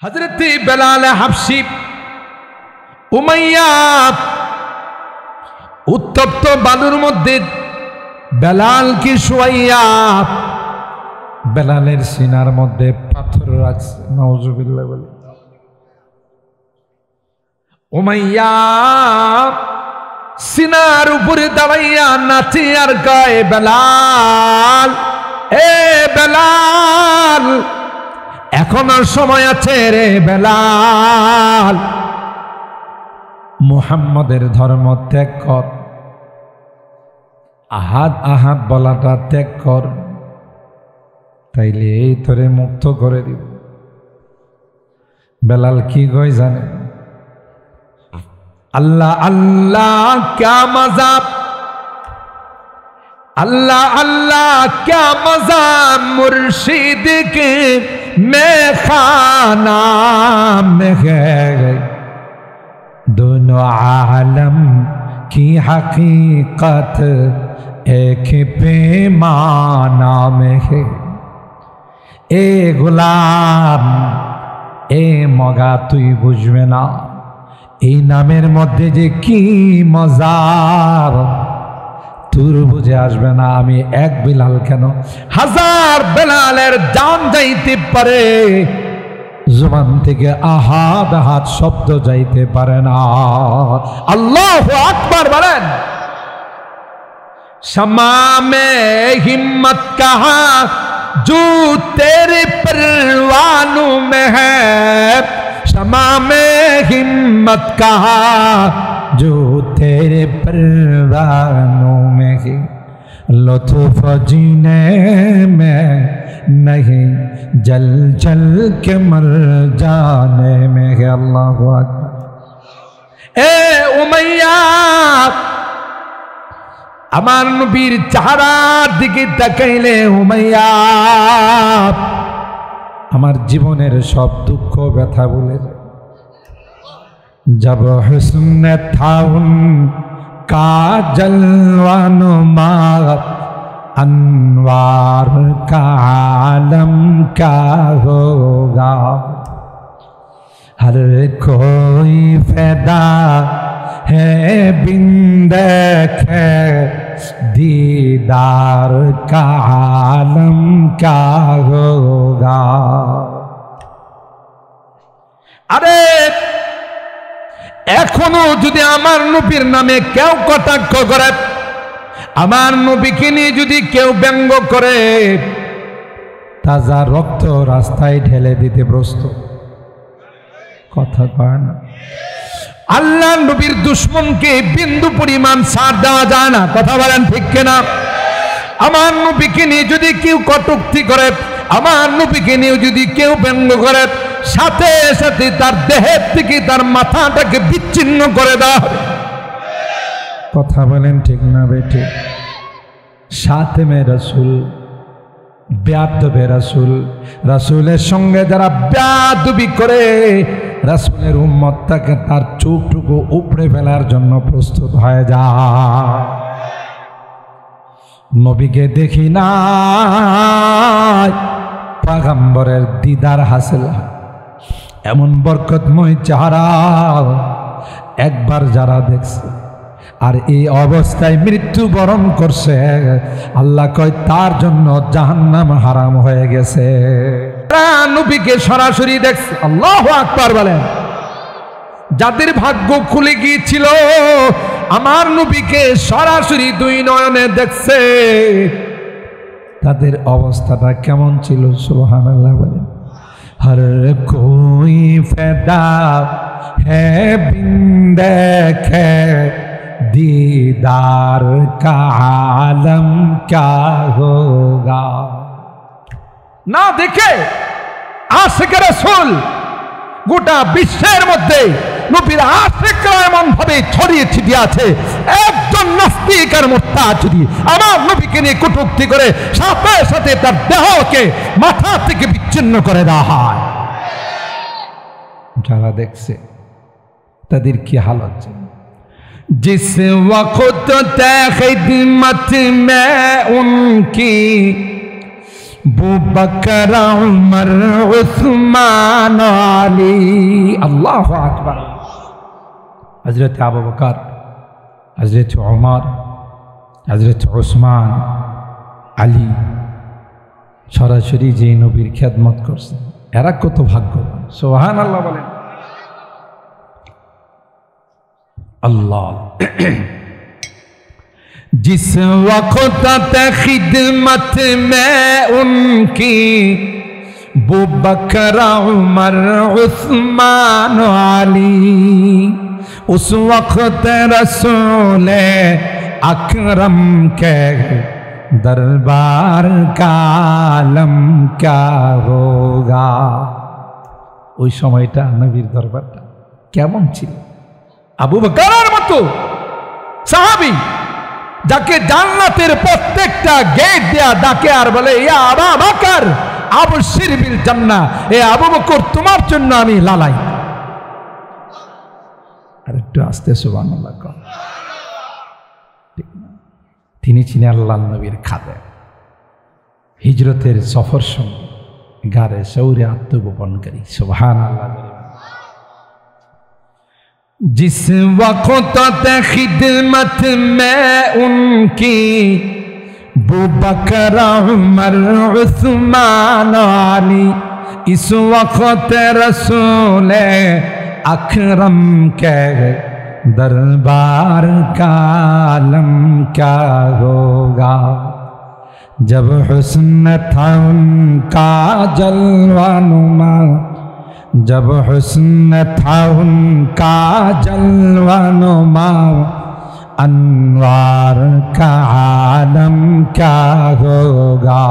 হযরত Belal হাবশী Umayya উত্তপ্ত বালুর মধ্যে বেলালকে শুয়াইয়া বেলালের সিনার মধ্যে পাথর রাখছে। নাউজুবিল্লাহ বলে উমাইয়া সিনার উপরে দাঁড়াইয়া নাচে আর গায়ে, বেলাল এ বেলাল এখনো সময় আছে রে বেলাল, মুহাম্মদের ধর্ম ত্যাগ কর, আহাদ আহাদ বলাটা ত্যাগ কর, তাইলে এই তোরে মুক্ত করে দিব। বেলাল কি কয় জানে? अल्लाह अल्लाह क्या मजा, अल्लाह अल्लाह क्या मजा मुर्शिद के मैं खाना में है, दोनों आलम की हकीकत एक पैमाना में है। ए गुलाम ए मगा तुई बुझबे ना, এই নামের মধ্যে যে কি মজা তোর বুঝে আসবে না। আমি এক বেলাল কেন হাজার বেলালের জান যাইতে পারে, জবান থেকে আহাদ আহাদ শব্দ যাইতে পারে না। আল্লাহু আকবার বলেন। शमा में हिम्मत कहा जो तेरे परवानों में है, शमा में हिम्मत कहा जो तेरे परवानों में है, लुत्फ जीने में नहीं जल जल के मर जाने में है। अल्लाह अकबर। ए उमैया আমার নবীর চেহারার দিকে তাকাইলে উমাইয়া আমার জীবনের সব দুঃখ ব্যথা ভুলে যায়। जब हुस्न था उनका जलवानुमा, अनवार का आलम क्या होगा, हर कोई फैदा है बिन देखे दीदार का आलम क्या होगा। अरे এখনো যদি আমার নবীর নামে কেউ কটাক্ষ করে, আমার নবীকে নিয়ে যদি কেউ ব্যঙ্গ করে, তাজা রক্ত রাস্তায় ঢেলে দিতে প্রস্তুত। কথা কয় না। আল্লাহ নবীর দুশমনকে বিন্দু পরিমাণ ছাড় দেওয়া যায় না। কথা বলেন ঠিক কিনা? আমার নবীকে নিয়ে যদি কেউ কটূক্তি করে, আমার নবীকে নিয়ে যদি কেউ ব্যঙ্গ করে, সাথে সাথে তার দেহের থেকে তার মাথাটাকে বিচ্ছিন্ন করে দেওয়া হবে। কথা বলেন ঠিক না বেঠিক? সাথে রাসূল বেয়াদবে রাসূল, রাসূলের সঙ্গে যারা বেয়াদবি করে, রাসূলের উম্মতটাকে তার চোখটুকু উপড়ে ফেলার জন্য প্রস্তুত হয়ে যায়। নবীকে দেখি না, পয়গম্বরের দিদার হাসিল হয়। এমন বরকতময় চেহারা একবার যারা দেখছে আর এই অবস্থায় মৃত্যুবরণ করছে, আল্লাহ কয় তার জন্য জাহান্নাম হারাম হয়ে গেছে। নবীকে সরাসরি দেখছে। আল্লাহু আকবার বলেন। যাদের ভাগ্য খুলে গিয়েছিল আমার নবীকে সরাসরি দুই নয়নে দেখছে, তাদের অবস্থাটা কেমন ছিল? সুবহানাল্লাহ বলেন। हर कोई फैदा है बिन देखे दीदार का आलम क्या होगा। ना देखे आशिक रसूल গোটা বিশ্বের মধ্যে নবীর আশিকরা এমন ভাবে ছড়িয়ে ছিটিয়ে আছে, একজন নাস্তিক আর মুরতাদ যদি আমার নবীকে নিয়ে কটূক্তি করে, সাথে সাথে তার দেহকে মাথা থেকে বিচ্ছিন্ন করে দেওয়া হয়। যারা দেখছে তাদের কি হালত ছিল? जिस वक्त খিদমত में उनकी আবু বকর উমর উসমান আলী। আল্লাহু আকবার। হযরত আবু বকর, হযরত উমর, হযরত উসমান, আলী সরাসরি যে নবীর খেদমত করছে, এরা কত ভাগ্যবান। সুবহানাল্লাহ বলেন। अल्लाह जिस वक्त खिदमत में उनकी अबू बकर उमर उस्मान अली, उस वक्त रसूल अकरम के दरबार का आलम क्या होगा। ওই সময়টা নবীর দরবারটা কেমন ছিল। আবু বকরের মতো সাহাবী যাকে জান্নাতের প্রত্যেকটা গেট দেয়া ডাকে আর বলে ইয়া আবু বকর আবশির বিল জান্নাহ, এ আবু বকর তোমার জন্য আমি লালাই। আর একটু আস্তে সুবহানাল্লাহ কর। তিনি ছিলেন আল্লাহর নবীর খাদেম, হিজরতের সফর সঙ্গী, গারে সৌরে আত্মগোপনকারী। সুবহানাল্লাহ। जिस वक्त खिदमत में उनकी अबू बकर उमर उस्मान अली, इस वक्त रसूल अकरम के दरबार का आलम क्या होगा। जब हुस्न था उनका जलवा नुमा, जब हुस्न था उनका जलवा नुमा, अनवार का आलम क्या होगा।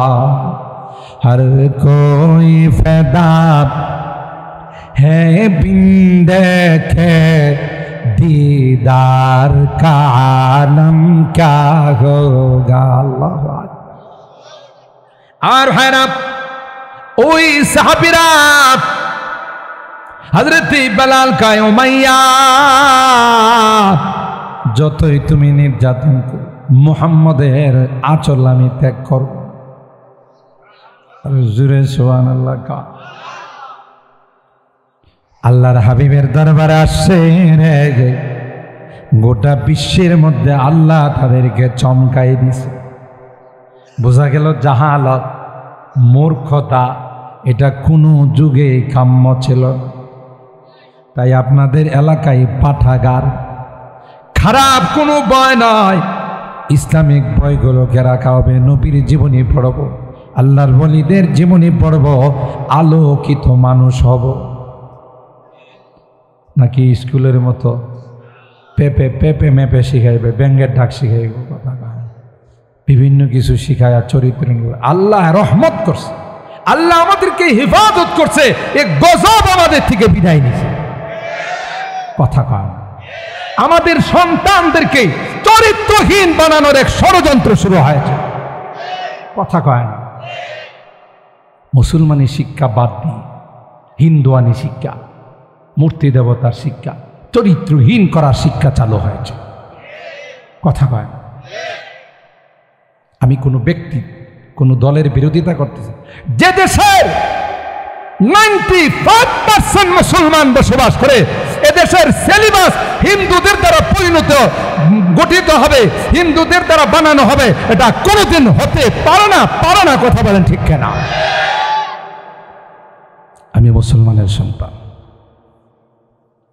हर कोई फ़िदा है बिन देखे दीदार का आलम क्या होगा। अल्लाह আর ভাইরা ওই সাহাবীরা হযরত বেলাল কা উমাইয়া যতই তুমি নির্যাতন করো, মুহাম্মদের আঁচল আমি ত্যাগ করব। জোরে সুবহানাল্লাহ কা। আল্লাহর হাবিবের দরবারে আসছে রে, গোটা বিশ্বের মধ্যে আল্লাহ তাদেরকে চমকাই দিছে। বোঝা গেল জাহালত, মূর্খতা এটা কোনো যুগে কাম্য ছিল। তাই আপনাদের এলাকায় পাঠাগার, খারাপ কোনো বই নয়, ইসলামিক বইগুলোকে রাখা হবে। নবীর জীবনী পড়ব, আল্লাহর ওলিদের জীবনী পড়ব, আলোকিত মানুষ হব। নাকি স্কুলের মতো পেপে পেপে মেপে শিখাইবে, ব্যাঙ্গের ঢাক শিখাইব, কথা বিভিন্ন কিছু শিখায় চরিত্র। আল্লাহ রহমত করছে, আল্লাহ আমাদেরকে হেফাজত করছে, এক গজব আমাদের থেকে বিদায় নিছে। কথা কয় না। আমাদের সন্তানদেরকে চরিত্রহীন বানানোর এক ষড়যন্ত্র শুরু হয়েছে। কথা কয় না। মুসলমানি শিক্ষা বাদ দিয়ে হিন্দুয়ানি শিক্ষা, মূর্তি দেবতার শিক্ষা, চরিত্রহীন করার শিক্ষা চালু হয়েছে। কথা কয় না। আমি কোনো ব্যক্তি, কোনো দলের বিরোধিতা করতেছি। যে দেশের 95% মুসলমান বসবাস করে, এদেশের সিলেবাস হিন্দুদের দ্বারা গঠিত হবে, হিন্দুদের দ্বারা বানানো হবে, এটা কোনোদিন হতে পারে না। কথা বলেন ঠিক কেনা? আমি মুসলমানের সন্তান,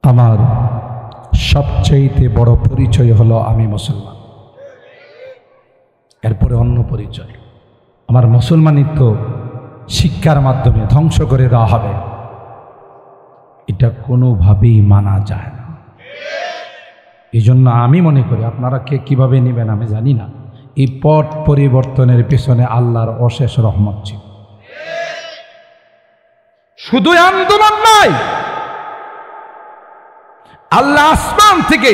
আমার সবচেয়ে বড় পরিচয় হলো আমি মুসলমান। এরপরে অন্য পরিচয়। আমার মুসলমানিত্ব শিক্ষার মাধ্যমে ধ্বংস করে দেওয়া হবে, এটা কোনোভাবেই মানা যায় না। এই জন্য আমি মনে করি, আপনারা কে কিভাবে নেবেন আমি জানি না, এই পথ পরিবর্তনের পেছনে আল্লাহর অশেষ রহমত ছিল। শুধু আন্দোলন নয়, আল্লাহ আসমান থেকে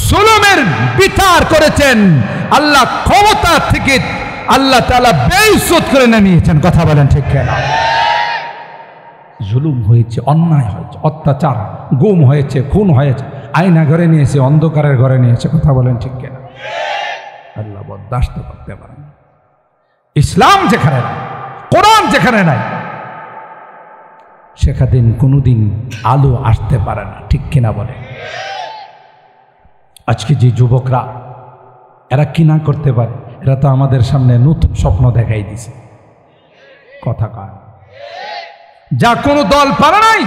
জুলুমের বিচার করেছেন, আল্লাহ ক্ষমতা থেকে আল্লাহ তাআলা বেইজ্জত করে নামিয়েছেন। কথা বলেন ঠিক কিনা? জুলুম হয়েছে, অন্যায় হয়েছে, অত্যাচার, গুম হয়েছে, খুন হয়েছে, আয়না ঘরে নিয়েছে, অন্ধকারের ঘরে নিয়েছে। কথা বলেন ঠিক কিনা? আল্লাহ বরদাস্ত করতে পারেন। ইসলাম যেখানে কোরআন যেখানে নাই সেখানে কোনোদিন আলো আসতে পারে না, ঠিক কিনা বলে? আজকে যে যুবকরা এরা কি না করতে পারে, এরা তো আমাদের সামনে নতুন স্বপ্ন দেখাই দিছে। কথা কয় যা কোনো দল পারে নাই,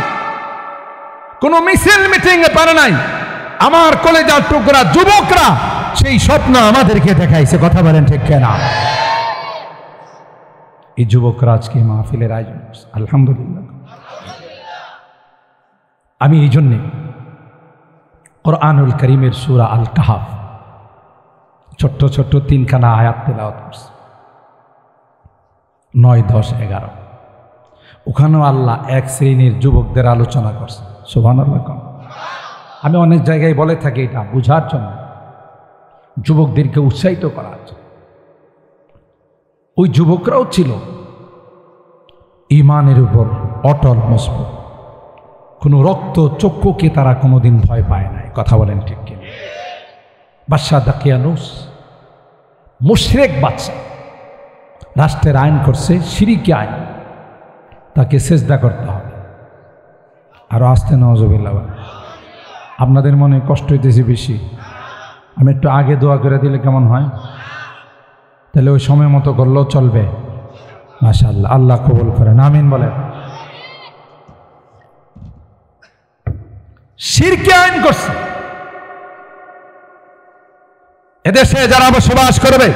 কোনো মিছিল মিটিং এ পারে নাই, আমার কলেজার টুকরা যুবকরা সেই স্বপ্ন আমাদেরকে দেখাইছে। কথা বলেন ঠিক কিনা? এই যুবকরা আজকে মাহফিলের আয়োজন করছে, আলহামদুলিল্লাহ। আমি এই জন্যে কুরআনুল কারীমের সূরা আল কাহফ ছোট্ট ছোট্ট 3খানা আয়াত তেলাওয়াত করছি, 9, 10, 11। ওখানেও আল্লাহ এক শ্রেণীর যুবকদের আলোচনা করছে। সুবহানাল্লাহ। আমি অনেক জায়গায় বলে থাকি এটা বুঝার জন্য, যুবকদেরকে উৎসাহিত করার জন্য। ওই যুবকরাও ছিল ঈমানের উপর অটল মজবুত, কোনো রক্ত চক্ষুকে তারা কোনোদিন ভয় পায় নাই। কথা বলেন ঠিক কিনা? বাদশাহ দাকিয়ানুস মুশরিক বাদশাহ, রাষ্ট্রের আইন করছে শিরকি আইন, তাকে সেজদা করতে হবে। আরো আসতে নাউজুবিল্লাহ। আপনাদের মনে কষ্ট হইতেছে বেশি, আমি একটু আগে দোয়া করে দিলে কেমন হয়? তাহলে ওই সময় মতো করলেও চলবে। মাশাআল্লাহ, আল্লাহ কবুল করেন, আমিন বলেন। শিরকি আইন করছে। এদেশে যারা বসবাস করবে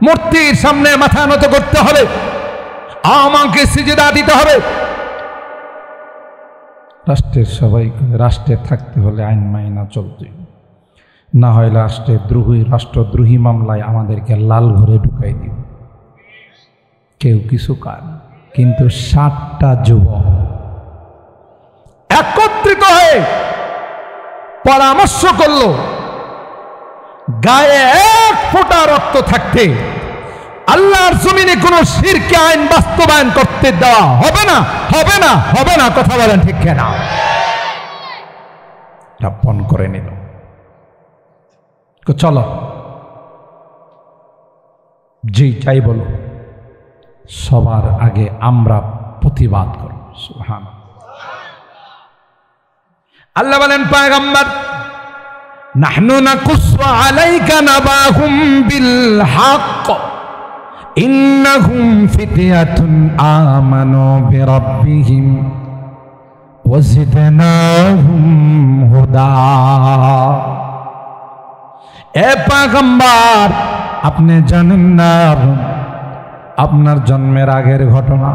মূর্তির সামনে মাথা নত করতে হবে, আমাকে সিজদা দিতে হবে। রাষ্ট্রের সবাইকে রাষ্ট্রে থাকতে হলে আইন মাইনা চলতে, না হয় রাষ্ট্রদ্রোহী মামলায় আমাদেরকে লাল ঘরে ঢুকাই দিব। কেউ কিছু কার, কিন্তু 7টা যুবক একত্রিত হয়ে পরামর্শ করলো, গায়ে 1 ফোঁটা রক্ত থাকতে আল্লাহর জমিনে কোন শিরকি আইন বাস্তবায়ন করতে দেওয়া হবে না, হবে না, হবে না। কথা বলেন ঠিক কিনা? রাপন করে নিল, চলো জি চাই বলো, সবার আগে আমরা প্রতিবাদ করব। সুবহানাল্লাহ। আল্লাহ বলেন পয়গম্বর, নাহনু নাকুসু আলাইকা নাবাহুম বিল হক ইন্নাহুম ফিতয়াতুন আমানু বিরাব্বিহিম ওয়াজিদনাহুম হুদা। এ পয়গম্বর, আপনি জানেন না আপনার জন্মের আগের ঘটনা,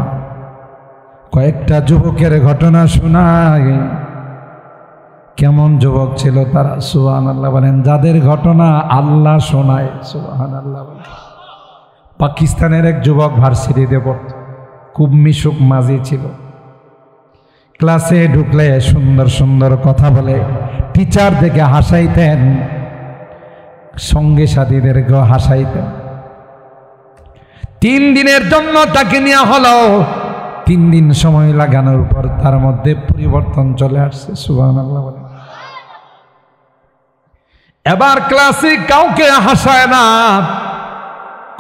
কয়েকটা যুবকের ঘটনা শোনায়। কেমন যুবক ছিল তারা? সুবহানাল্লাহ বলেন। যাদের ঘটনা আল্লাহ শোনায়। সুবহানাল্লাহ বলেন। পাকিস্তানের এক যুবক ভার্সিটিতে পড়ত, খুব মিশুক মাঝি ছিল। ক্লাসে ঢুকলে সুন্দর সুন্দর কথা বলে, টিচার দেখে হাসাইতেন, সঙ্গী সাথীদেরকেও হাসাইতেন। 3 দিনের জন্য তাকে নেওয়া হলো। 3 দিন সময় লাগানোর পর তার মধ্যে পরিবর্তন চলে আসছে। সুবহানাল্লাহ বলেন। এবার ক্লাসে কাউকে হাসায় না,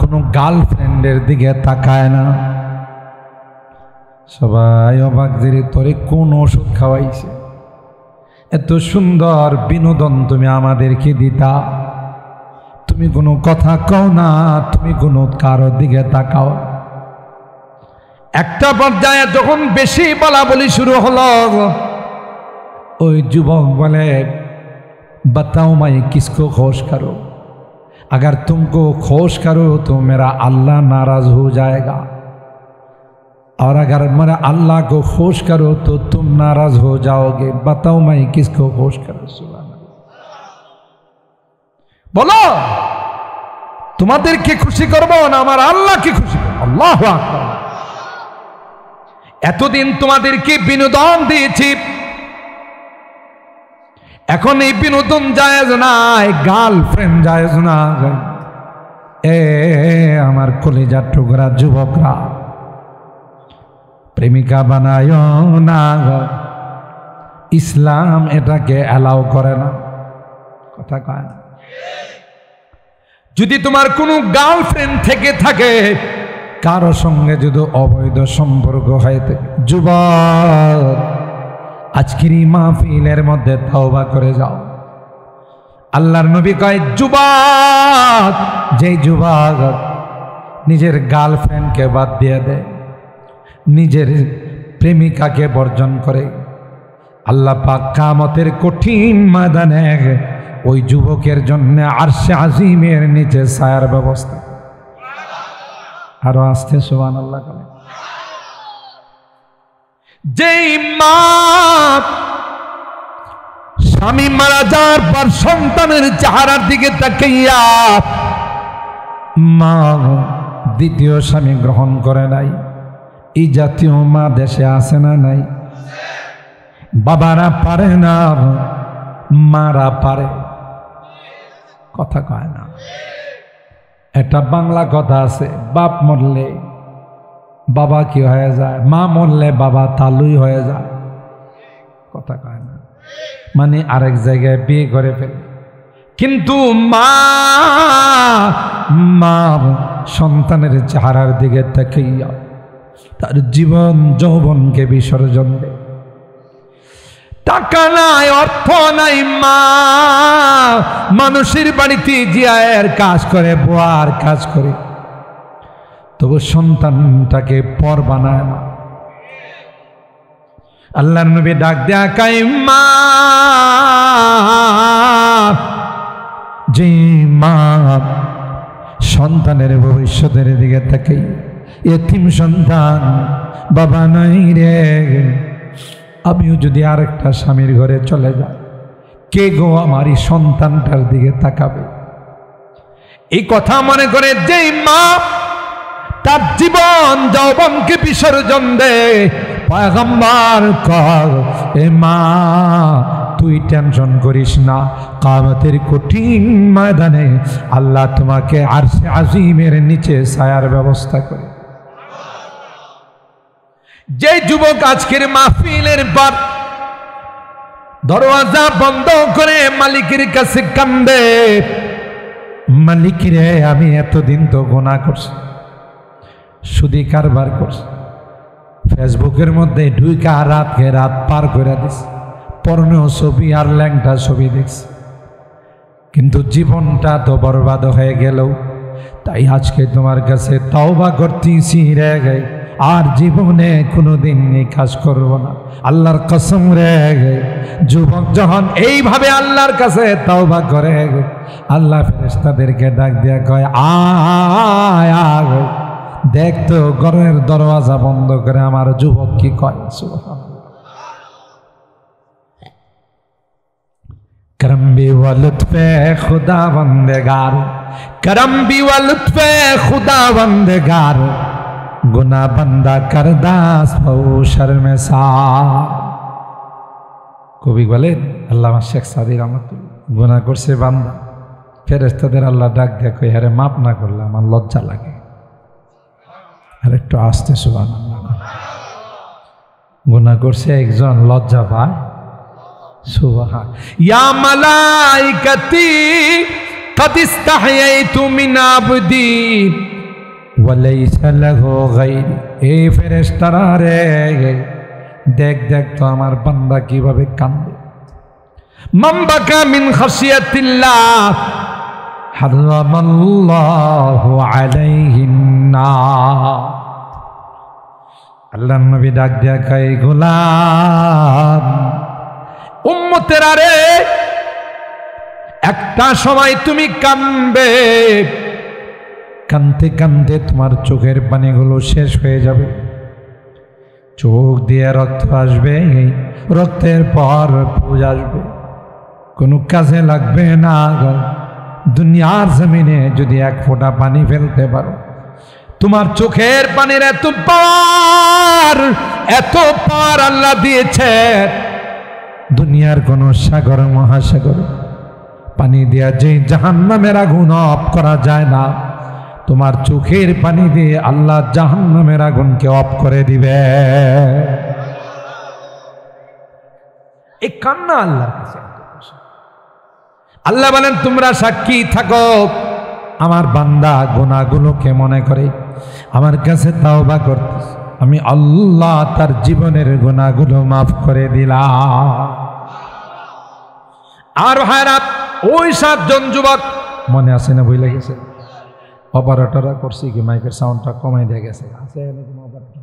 কোনো গার্লফ্রেন্ডের দিকে তাকায় না। সবাই অবাক যে তোরে কোন ওষুধ খাওয়াইছে, এত সুন্দর বিনোদন তুমি আমাদেরকে দিতা, তুমি কোনো কথা কও না, তুমি কোনো কারোর দিকে তাকাও। একটা পর্যায়ে যখন বেশি বলা বলি শুরু হলো, ওই যুবক বলে, बताओ मैं किसको खुश करो, अगर तुमको खुश करो तो मेरा अल्लाह नाराज हो जाएगा, और अगर मेरा अल्लाह को खुश करो तो तुम नाराज हो जाओगे, बताओ मैं किसको खुश करूं। सुभान अल्लाह। बोलो তোমাদেরকে খুশি করব না আমার আল্লাহকে খুশি করব। আল্লাহু আকবার। এতদিন তোমাদেরকে বিনোদন দিয়েছি, এখন এই বিনোদন জায়েজ নাই, গার্লফ্রেন্ড জায়েজ না। এ আমার কলিজার টুকরা যুবকরা, প্রেমিকা বানায় না, ইসলাম এটাকে অ্যালাউ করে না। কথা কয় না। যদি তোমার কোনো গার্লফ্রেন্ড থেকে থাকে কারো সঙ্গে যদি অবৈধ সম্পর্ক হয় যুবক আজকের এই মাহফিলের মধ্যে তওবা করে যাও। আল্লাহর নবী কয় যুবক, যে যুবক নিজের গার্লফ্রেন্ডকে বাদ দিয়ে দেয়, নিজের প্রেমিকাকে বর্জন করে, আল্লাহ পাক কিয়ামতের কঠিন ময়দানে ওই যুবকের জন্য আরশে আজিমের নিচে ছায়ার ব্যবস্থা। আরো আসতে সুবহানাল্লাহ বলে। যেই মা স্বামী মারা যাওয়ার পর সন্তানের চেহারার দিকে তাকাইয়া মা দ্বিতীয় স্বামী গ্রহণ করে নাই, এই জাতীয় মা দেশে আছে না নাই? বাবারা পারে না, মারা পারে, কথা কয় না। একটা বাংলা কথা আছে, বাপ মরলে বাবা কি হয়ে যায়, মা মরলে বাবা তালুই হয়ে যায়, কথা কয় না। মানে আরেক জায়গায় বিয়ে করে ফেলে। কিন্তু মা সন্তানের চেহারার দিকে তাকাইয়া তার জীবন যৌবনকে বিসর্জন দেয়। টাকা নাই, অর্থ নাই, মা মানুষের বাড়িতে জিয়ায়ের কাজ করে, বুয়ার কাজ করে, তবু সন্তানটাকে পর বানায় না। আল্লাহর নবী ডাক দেয়া কাই মা, যে মা সন্তানের ভবিষ্যতের দিকে তাকাই, এতিম সন্তান, বাবা নাই রে, আমিও যদি আরেকটা স্বামীর ঘরে চলে যাই, কে গো আমার এই সন্তানটার দিকে তাকাবে? এই কথা মনে করে যেই মা তার জীবন যৌবনকে বিসর্জন দেয়, পয়গম্বর কর এ মা তুই টেনশন করিস না, কিয়ামতের কঠিন ময়দানে আল্লাহ তোমাকে আরশে আজিমের নিচে ছায়ার ব্যবস্থা করে। যে যুবক আজকের মাহফিলের পর দরওয়াজা বন্ধ করে মালিকের কাছে কান্দে, মালিক রে আমি এতদিন তো গুনাহ করছি, সুদি কারবার করছি, ফেসবুকের মধ্যে ঢুইকা রাতকে রাত পার করে দিস, পর্ণ ছবি আর ল্যাংটা ছবি দেখছি, কিন্তু জীবনটা তো বরবাদ হয়ে গেল। তাই আজকে তোমার কাছে তওবা করতেছি রে, আর জীবনে কোনোদিন এই কাজ করব না, আল্লাহর কসম রে। যুবক যখন এইভাবে আল্লাহর কাছে তওবা করে, আল্লাহ ফেরেশতাদেরকে ডাক দিয়া কয় আয় আয়, দেখ তো ঘরের দরওয়াজা বন্ধ করে আমার যুবক কি কয়। সুবহানাল্লাহ। करम भी व लुत्फ़े खुदा बंदेगार, करम भी व लुत्फ़े खुदा बंदेगार, गुना बंदा करदास बहु शर्मसार। कवि बोले আল্লামা শেখ সাদী রহমাতুল্লাহ, গুনাহ করছে বান্দা, ফেরেশতাদের আল্লাহ ডাক দিয়ে কই আরে মাফ না করলে আমার লজ্জা লাগে। আর একটু আস্তে সুবহানাল্লাহ। গুনাহ করছে একজন, লজ্জা পায়। সুবহান ইয়া মালাইকাতি কদ ইস্তাহয়াইতু মিন আবদি ওয়া লাইসা লাহু গায়রি। এই ফেরেশতারা রে, দেখ দেখ তো আমার বান্দা কিভাবে কান্দে। মান বাকা মিন খাশিয়াতিল্লাহ হারামাল্লাহু আলাইহিন নার। আল্লাহর নবী ডাক দিয়া কয় গোলাম উম্মতেরা রে, একটা সময় তুমি কাঁদবে, কাঁদতে কাঁদতে তোমার চোখের পানিগুলো শেষ হয়ে যাবে, চোখ দিয়ে রক্ত আসবে, রক্তের পর পুজ আসবে, কোনো কাজে লাগবে না। দুনিয়ার জমিনে যদি এক ফোঁটা পানি ফেলতে পারো, তোমার চোখের পানির এত পার আল্লাহ দিয়েছে, দুনিয়ার কোন সাগর মহাসাগর পানি দিয়া যে জাহান্নামের আগুন অফ করা যায় না, তোমার চোখের পানি দিয়ে আল্লাহ জাহান্নামের আগুনকে অফ করে দিবে। এই কান্না আল্লাহর কাছে। আল্লাহ বলেন তোমরা সাক্ষী থাকো, আমার বান্দা গুনাহগুলোকে মনে করে আমার কাছে তাওবা করতেছে, আমি আল্লাহ তার জীবনের গুনাহগুলো মাফ করে দিলাম। আর ভাইরা, ওই 7 জন যুবক মনে আছে না? ভুলে গেছে? অপারেটররা করছি কি মাইকের সাউন্ডটা কমাই দিয়ে গেছে, আছে এরকম অপারেটর?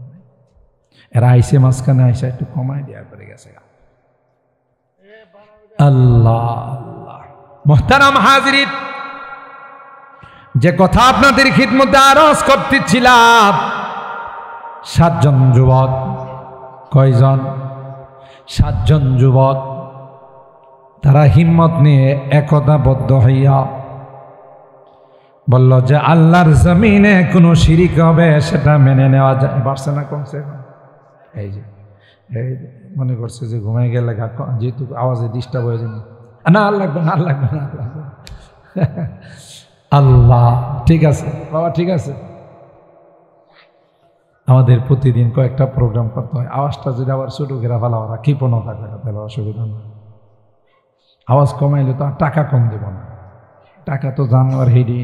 এরা আইসে মাঝখানে আইসা একটু কমাই দেওয়া করে গেছে। আল্লাহ আল্লাহ। মুহতারাম হাজিরিন, যে কথা আপনাদের খিদমতে আরজ করতেছিলাম, 7 জন যুবক। কয়জন? 7 জন যুবক। তারা হিম্মত নিয়ে একতাবদ্ধ হইয়া বলল যে আল্লাহর জমিনে কোনো শিরিক হবে সেটা মেনে নেওয়া যায়। পারছে না কমছে? এই যে মনে করছে যে ঘুমাই গেলে যেহেতু আওয়াজে ডিস্টার্ব হয়ে যাবে, না আর লাগবে না, আর লাগবে না, আল্লাহ। ঠিক আছে বাবা, ঠিক আছে। আমাদের প্রতিদিন কয়েকটা প্রোগ্রাম করতে হয়, আওয়াজটা যদি আবার ছোটো ঘেরা ফেলা ওরা ক্ষিপণও থাকে তাহলে অসুবিধা নেই। আওয়াজ কমাইলে তো আর টাকা কম দেব না, টাকা তো জানোয়ার হেডি।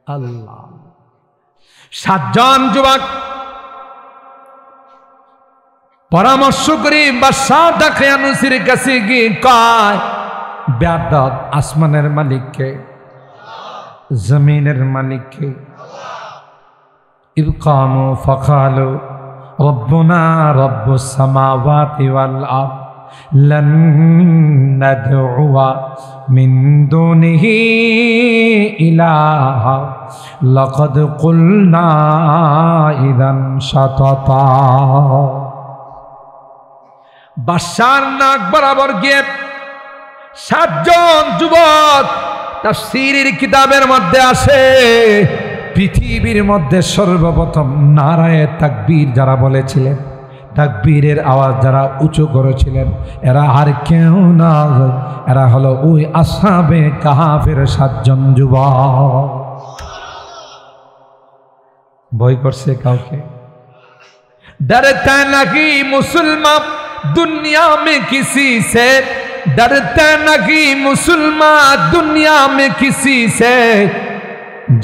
আল্লাহ। 7 জন যুবক পরামর্শ করি বাদশাহ দাখিয়ানুসির কাছে গিয়ে কয়, বেয়াদব, আসমানের মালিককে, জমিনের মালিককে। ইয কামু ফাকালু রব্বুনা রব্বুস সামাওয়াতি ওয়াল আরদ লান নাদউয়া মিন দুনিহি ইলাহা লাকাদ কুলনা ইযান শাতাতা। বাদশার নাক বরাবর গিয়ে 7 জন যুবক, তাফসীরের কিতাবের মধ্যে আসে, পৃথিবীর মধ্যে সর্বপ্রথম নারায়ে তাকবীর যারা বলেছিলেন, তাকবীরের আওয়াজ যারা উঁচু করেছিলেন, এরা আর কেউ না, এরা হলো ওই আসহাবে কাহাফের 7 জন যুবক। ভয় করছে কাউকে? ডরতা নাহি মুসলমান दुनिया में किसी से, डरते नहीं मुसलमान दुनिया में किसी से,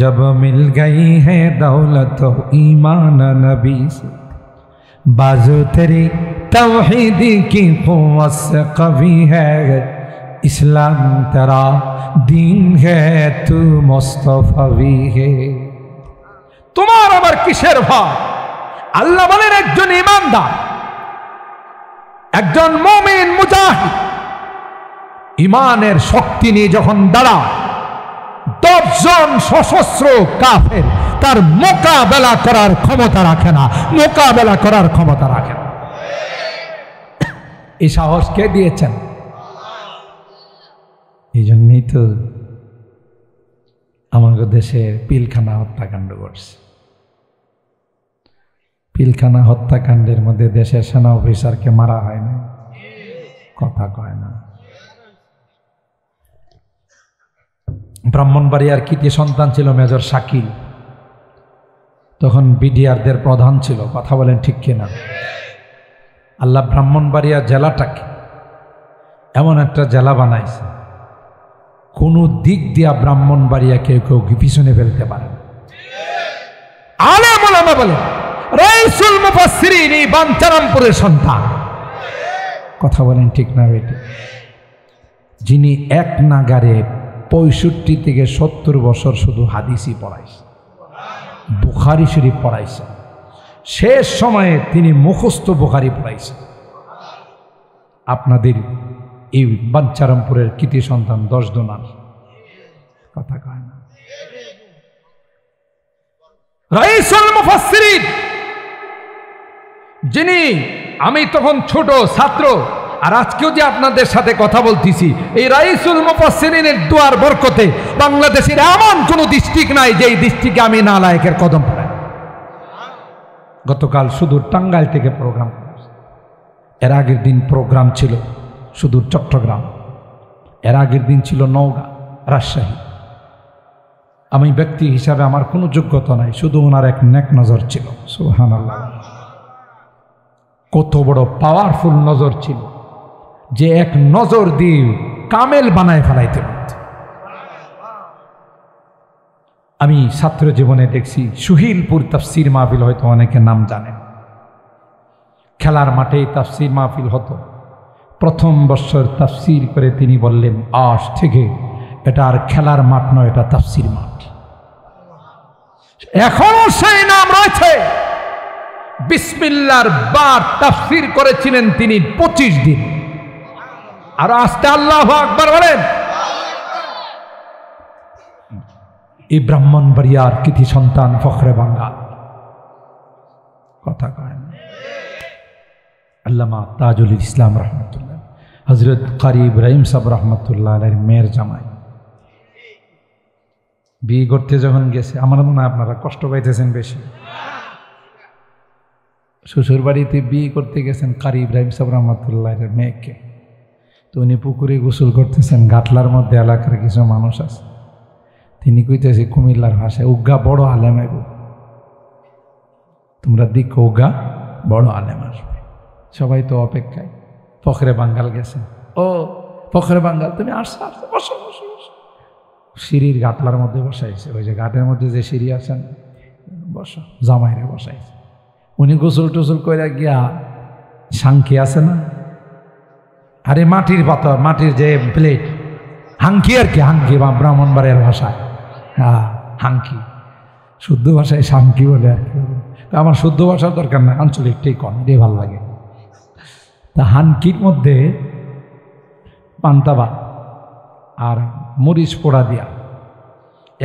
जब मिल गई है दौलत ईमान नबी से, बाजू तेरी तौहीदी की क़ुव्वत से कवी है, इस्लाम तेरा दीन है, तू मुस्तफवी है। तुम्हारा आবার কিসের ভয়? আল্লাহ বলেন একজন ঈমানদার, একজন মুমিন মুজাহিদ ইমানের শক্তি নিয়ে যখন দাঁড়ায়, 10 জন সশস্ত্র কাফের তার মোকাবেলা করার ক্ষমতা রাখে না, মোকাবেলা করার ক্ষমতা রাখে না। এই সাহস কে দিয়েছেন? এই জন্যই তো আমাদের দেশের পিলখানা হত্যাকাণ্ড ঘটছে। পিলখানা হত্যাকাণ্ডের মধ্যে দেশের সেনা অফিসারকে মারা হয় না, কথা কয় না। ব্রাহ্মণবাড়িয়ার কৃতি সন্তান ছিল মেজর শাকিল, তখন বিডিআরদের প্রধান ছিল, কথা বলেন ঠিক কিনা? আল্লাহ ব্রাহ্মণবাড়িয়া জেলাটাকে এমন একটা জেলা বানাইছে, কোনো দিক দিয়া ব্রাহ্মণবাড়িয়াকে কেউ পিছনে ফেলতে পারে না। আলেম ওলামা বলে রাইসুল মুফাসসিরিন বাঞ্ছারামপুরের সন্তান, কথা বলেন ঠিক না বেটি? যিনি এক নাগারে 65 থেকে 70 বছর শুধু হাদিসই পড়াইছে, বুখারী শরীফ পড়াইছে, শেষ সময়ে তিনি মুখস্থ বুখারী পড়াইছে। আপনাদের এই বাঞ্ছারামপুরের কৃতি সন্তান 10 জনার, কথা কয় না। রাইসুল মুফাসসিরিন, যিনি আমি তখন ছোট ছাত্র, আর আজকেও যে আপনাদের সাথে কথা বলতেছি, এই রাইসুল মুফাসসিরিনের দুয়ার বরকতে বাংলাদেশের এমন কোন ডিস্ট্রিক্ট নাই যে এই ডিস্ট্রিক্টে আমি নালায়েকের কদম পড়াই। গতকাল সুদূর টাঙ্গাইল থেকে প্রোগ্রাম, এর আগের দিন প্রোগ্রাম ছিল সুদূর চট্টগ্রাম, এর আগের দিন ছিল নওগাঁ, রাজশাহী। আমি ব্যক্তি হিসাবে আমার কোনো যোগ্যতা নাই, শুধু ওনার এক নেক নজর ছিল। সুবহানাল্লাহ, কত বড় পাওয়ারফুল নজর ছিল যে এক নজর দিয়ে কামেল বানায় ফেলাইতে পারত। আমি ছাত্র জীবনে দেখছি সুহিলপুর তাফসির মাহফিল, হয়তো অনেকে নাম জানেন। খেলার মাঠেই তাফসির মাহফিল হতো। প্রথম বছর তাফসির করে তিনি বললেন, আজ থেকে এটা আর খেলার মাঠ নয়, এটা তাফসির মাঠ। এখনো সেই নাম রয়েছে। বিসমিল্লাহর বার তাফসির করেছিলেন তিনি 25 দিন। আর আস্তে আল্লাহু আকবার বলেন। এই ব্রাহ্মণবাড়িয়ার কৃতি সন্তান ফখরে বাঙ্গাল, কথা কয় না। আল্লামা তাজুল ইসলাম রহমতুল্লাহ, হজরত কারি ইব্রাহিম সাহেব রহমতুল্লাহ আলাইহির মেয়ের জামাই বিয়ে করতে যখন গেছে, আমার মনে হয় আপনারা কষ্ট পাইতেছেন বেশি। শ্বশুর বাড়িতে বিয়ে করতে গেছেন কারি ইব্রাহিম সাহেব রহমতুল্লাহের মেয়েকে। তো উনি পুকুরে গোসল করতেছেন, গাটলার মধ্যে এলাকার কিছু মানুষ আছে। তিনি কইতেছে কুমিল্লার ভাষায়, উগা বড় আলেম আইব, তোমরা দেখো উগা বড় আলেম আসবে। সবাই তো অপেক্ষায়। ফখরে বাঙ্গাল গেছেন, ও ফখরে বাঙ্গাল তুমি আসছো, বসো বসো বসো। সিঁড়ির গাটলার মধ্যে বসাইছে, ওই যে ঘাটের মধ্যে যে সিঁড়ি আছেন, বসো। জামাইরে বসাইছে। উনি গোসল টোসল করে গিয়া সাংখি আছে না, আরে মাটির পাথর, মাটির যে প্লেট, হাঙ্কি আর কি, হাঙ্কি বা ব্রাহ্মণবাড়িয়ার ভাষায়, হ্যাঁ হাঙ্কি, শুদ্ধ ভাষায় সাংকি বলে আর কি। আমার শুদ্ধ ভাষার দরকার না, আঞ্চলিকটাই কম, এটাই ভালো লাগে। তা হানকির মধ্যে পান্তাবা আর মরিচ পোড়া দিয়া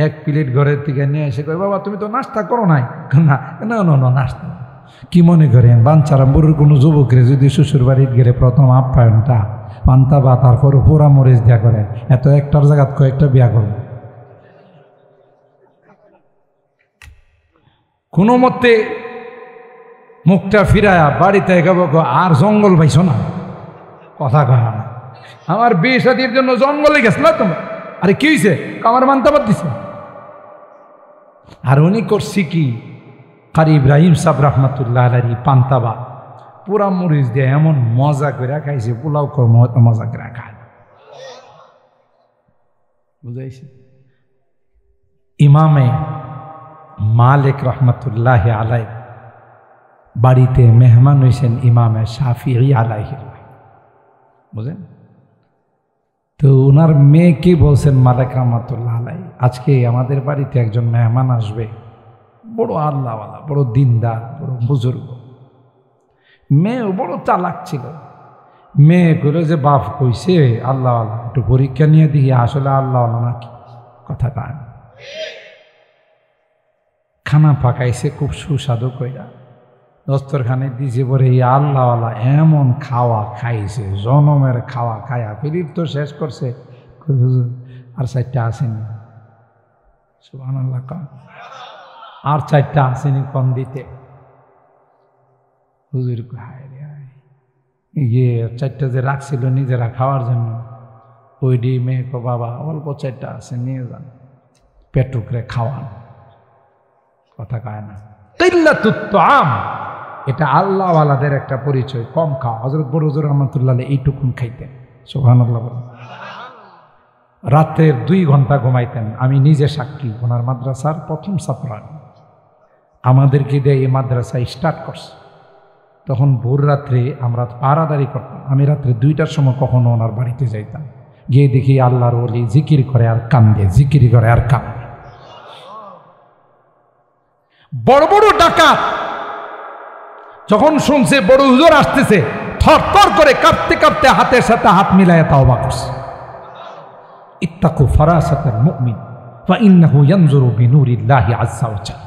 এক প্লেট ঘরের থেকে নিয়ে এসে কয়, বাবা তুমি তো নাস্তা করো নাই। না না না নাস্তা কি মনে করেন, বাঞ্চারা বুড়োর কোনো যুবকরে যদি শ্বশুর বাড়ির গেলে প্রথম আপ্যায়নটা পান্তাবা তারপর পোড়া মরিচ দেয়া করে, এত একটার জায়গাত কয়েকটা বিয়া করবো। কোনো মতে মুখটা ফিরায়া বাড়িতে এগাবো, আর জঙ্গল পাইছো না, কথা কয় না। আমার বিয়ে শাদীর জন্য জঙ্গলে গেছিল তোমরা, আরে কি হয়েছে, আমার মান্তাবাদ দিছে। আর উনি করছি কি, কারি ইব্রাহিম সাহেব রহমতুল্লাহ আলাইহি পান্তাবা পুরা মরিচ দিয়ে এমন মজা করে খাইছে, পোলাও কর্ম মজা করে খায়, বুঝাইছে। ইমামে মালিক রহমতুল্লাহ আলাই বাড়িতে মেহমান হয়েছেন ইমামে শাফিঈ আলাইহি, বুঝলেন তো। ওনার মেয়েকে বলছেন মালিক রহমতুল্লাহ আলাই, আজকে আমাদের বাড়িতে একজন মেহমান আসবে, বড় আল্লাহওয়ালা, বড় দিনদার, বড় বুজুর্গ। মেয়েও বড় চালাক ছিল। মেয়ে করে যে বাপ কইছে আল্লাহওয়ালা, একটু পরীক্ষা নিয়ে দেখি আসলে আল্লাহওয়ালা নাকি, কথা কান। খানা পাকাইছে খুব সুস্বাদু কইরা, দস্তরখানে দিছে পরে এই আল্লাহওয়ালা এমন খাওয়া খাইছে, জনমের খাওয়া খায়া ফিরির তো শেষ করছে। আর 4টা আসেনি, সুবহানাল্লাহ, আর 4টা আসেনি কম দিতে। হুজুর ইয়ে 4টা যে রাখছিল নিজেরা খাওয়ার জন্য, ওই ডি মেয়ে কো বাবা অল্প 4টা আছে, নিয়ে যান, পেটুকরে খাওয়ান, কথা কয় না। কিল্লাতুত তাআম, এটা আল্লাহওয়ালাদের একটা পরিচয়, কম খাওয়া। হযরত বড় হুজুর রহমাতুল্লাহ আলাইহি এইটুকুন খাইতেন, সুবহানাল্লাহ। রাতের 2 ঘন্টা ঘুমাইতেন। আমি নিজে সাক্ষী, ওনার মাদ্রাসার প্রথম ছাত্র, আমাদেরকে দিয়ে এই মাদ্রাসা স্টার্ট করছে। তখন ভোর রাত্রে আমরা পাহারাদারি করতাম। আমি রাত্রে 2টার সময় কখনো ওনার বাড়িতে যাইতাম, গিয়ে দেখি আল্লাহর ওলি জিকির করে আর কান্দে, জিকির করে আর কান্দে। বড় বড় ডাকাত যখন শুনছে বড় হুজুর আসতেছে, থর থর করে কাঁপতে কাঁপতে হাতের সাথে হাত মিলাইয়া তাওবা করছে। ইত্তাকু ফারাসাতাল মুমিন ফা ইন্নাহু ইয়ানজুরু বিনুরিল্লাহি আযজা ওয়া জাল।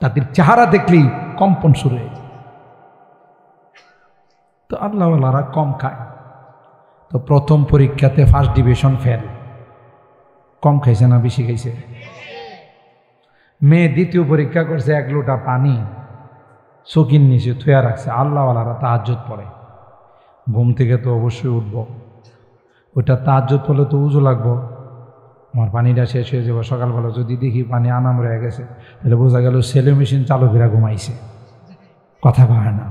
তাদের চেহারা দেখলেই কম্পন শুরু হয়ে যায়। তো আল্লাহওয়ালারা কম খায়। তো প্রথম পরীক্ষাতে ফার্স্ট ডিভিশন ফেল। কম খাইছে না বেশি খাইছে? মেয়ে দ্বিতীয় পরীক্ষা করছে, 1 লোটা পানি চকির নিচে থুয়া রাখছে। আল্লাহওয়ালারা তাহাজ্জুদ পড়ে, ঘুম থেকে তো অবশ্যই উঠবো, ওইটা তাহাজ্জুদ পড়লে তো উজু লাগবো, আমার পানিটা শেষ হয়ে যাবো। সকালবেলা যদি দেখি পানি আনাম রয়ে গেছে, তাহলে বোঝা গেল সেলো মেশিন চালু করে ঘুমাইছে, কথা কয় না।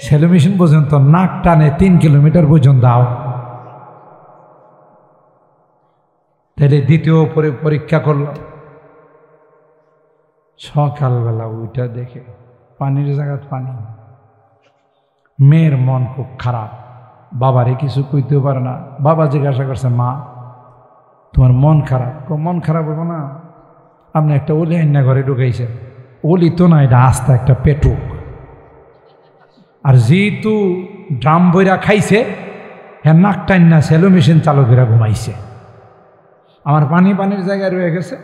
সেলো মেশিন পর্যন্ত নাক টানে 3 কিলোমিটার পর্যন্ত দাও। তাহলে দ্বিতীয় পরীক্ষা করল, সকালবেলা ওইটা দেখে পানির জায়গায় পানি, মেয়ের মন খুব খারাপ, বাবারে কিছু কইতেও পারে না। বাবা জিজ্ঞাসা করছে, মা তোমার মন খারাপ? মন খারাপ হবো না, আপনি একটা ওলি আইনা ঘরে ঢুকাইছেন। ওলি তো না, এটা আস্তা একটা পেটুক। আর যেহেতু ড্রাম বইরা খাইছে, হ্যাঁ নাক টাইনা সেলো মেশিন চালু করে ঘুমাইছে। আমার পানির জায়গায় রয়ে গেছে,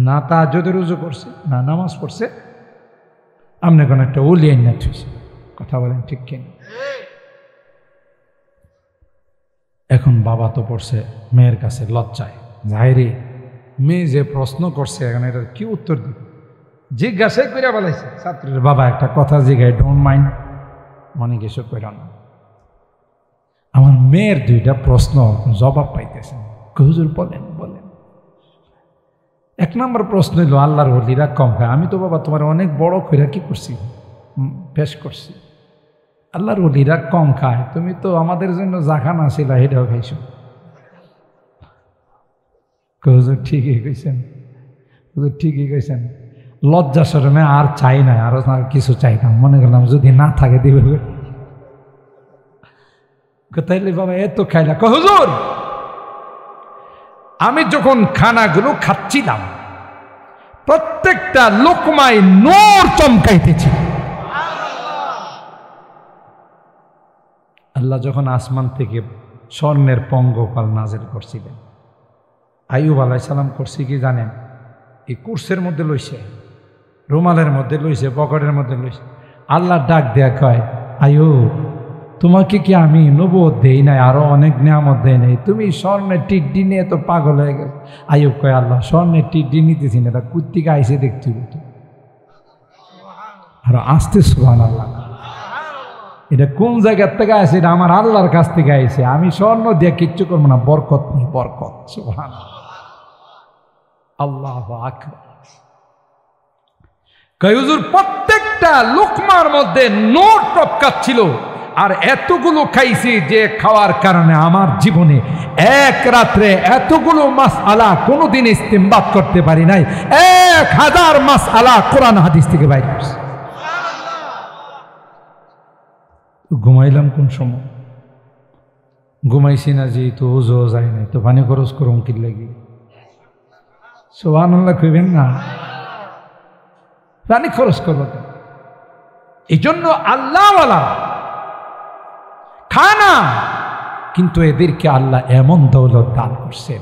না তাহাজ্জুদে রুজু করছে, না নামাজ পড়ছে, আপনি কোনো একটা ওলি আইনা থুইছে। কথা বলেন ঠিক কিনা? এখন বাবা তো পড়ছে মেয়ের কাছে লজ্জায়, যাইরে মেয়ে যে প্রশ্ন করছে এখন এটার কি উত্তর দিবে, জিজ্ঞাসাই করে বলাইছে ছাত্রের বাবা একটা কথা জিজ্ঞাসা, ডোন্ট মাইন্ড, মনে কিছু কইর না। আমার মেয়ের দুইটা প্রশ্ন জবাব পাইতেছেন, হুজুর বলেন বলেন। এক নম্বর প্রশ্ন হইল, আল্লাহর ওলিরা কম খায়? আমি তো বাবা তোমার অনেক বড় কইরা কি করছি, পেশ করছি। আল্লাহর ওলিরা কম খায়, তুমি তো আমাদের জন্য যা খানা ছিল সেটাও খাইছো। হুজুর ঠিকই কইছেন, হুজুর ঠিকই কইছেন। লজ্জা শরমে আর চাই না, আরো কিছু চাইতাম, মনে করলাম যদি না থাকে দিবে। তাইলে বাবা এত খাইলা? হুজুর আমি যখন খানাগুলো খাচ্ছিলাম প্রত্যেকটা লোকমায় নূর চমকাইতেছি। আল্লাহ যখন আসমান থেকে স্বর্ণের পঙ্গপাল নাজিল করছিলেন, আইয়ুব আলাইহিস সালাম করছি কি জানেন? এই কুরসের মধ্যে লইছে, রুমালের মধ্যে লইছে, পকেটের মধ্যে লইছে। আল্লাহ ডাক দেয়া কয়, আইয়ুব তোমাকে কি আমি নবুয়ত দেই নাই, আরো অনেক নিয়ামত দেই নাই? তুমি স্বর্ণের টিড্ডি নিয়ে তো পাগল হয়ে গেছে। আইয়ুব কয়, আল্লাহ স্বর্ণের টিড্ডি নিতেছি না, এটা কুত্তিকে আইসে দেখতে হতো। আর আসতে সুবহানাল্লাহ, এটা কোন জায়গার থেকে আসে? এটা আমার আল্লাহর কাছ থেকে আইসে। আমি স্বর্ণ দিয়ে কিচ্ছু করবো না, বরকত নেই, বরকত। সুবহানাল্লাহ, আল্লাহু আকবার। কয় হুজুর প্রত্যেকটা লোকমার মধ্যে নূর টপকাচ্ছিল, আর এতগুলো খাইছি যে খাওয়ার কারণে আমার জীবনে এক রাত্রে এতগুলো মাসআলা কোনোদিন ইস্তেমবাদ করতে পারি নাই। 1000 মাসআলা কোরআন হাদিস থেকে বাইর করছে। ঘুমাইলাম কোন সময়? ঘুমাইছি না, যেহেতু ওজো যায় নাই, তো পানি খরচ করুন কি লাগি? সুবহানাল্লাহ কইবেন না? পানি খরচ করবো তো। এই জন্য আল্লাহওয়ালা খানা, কিন্তু এদেরকে আল্লাহ এমন দৌলত দান করছেন,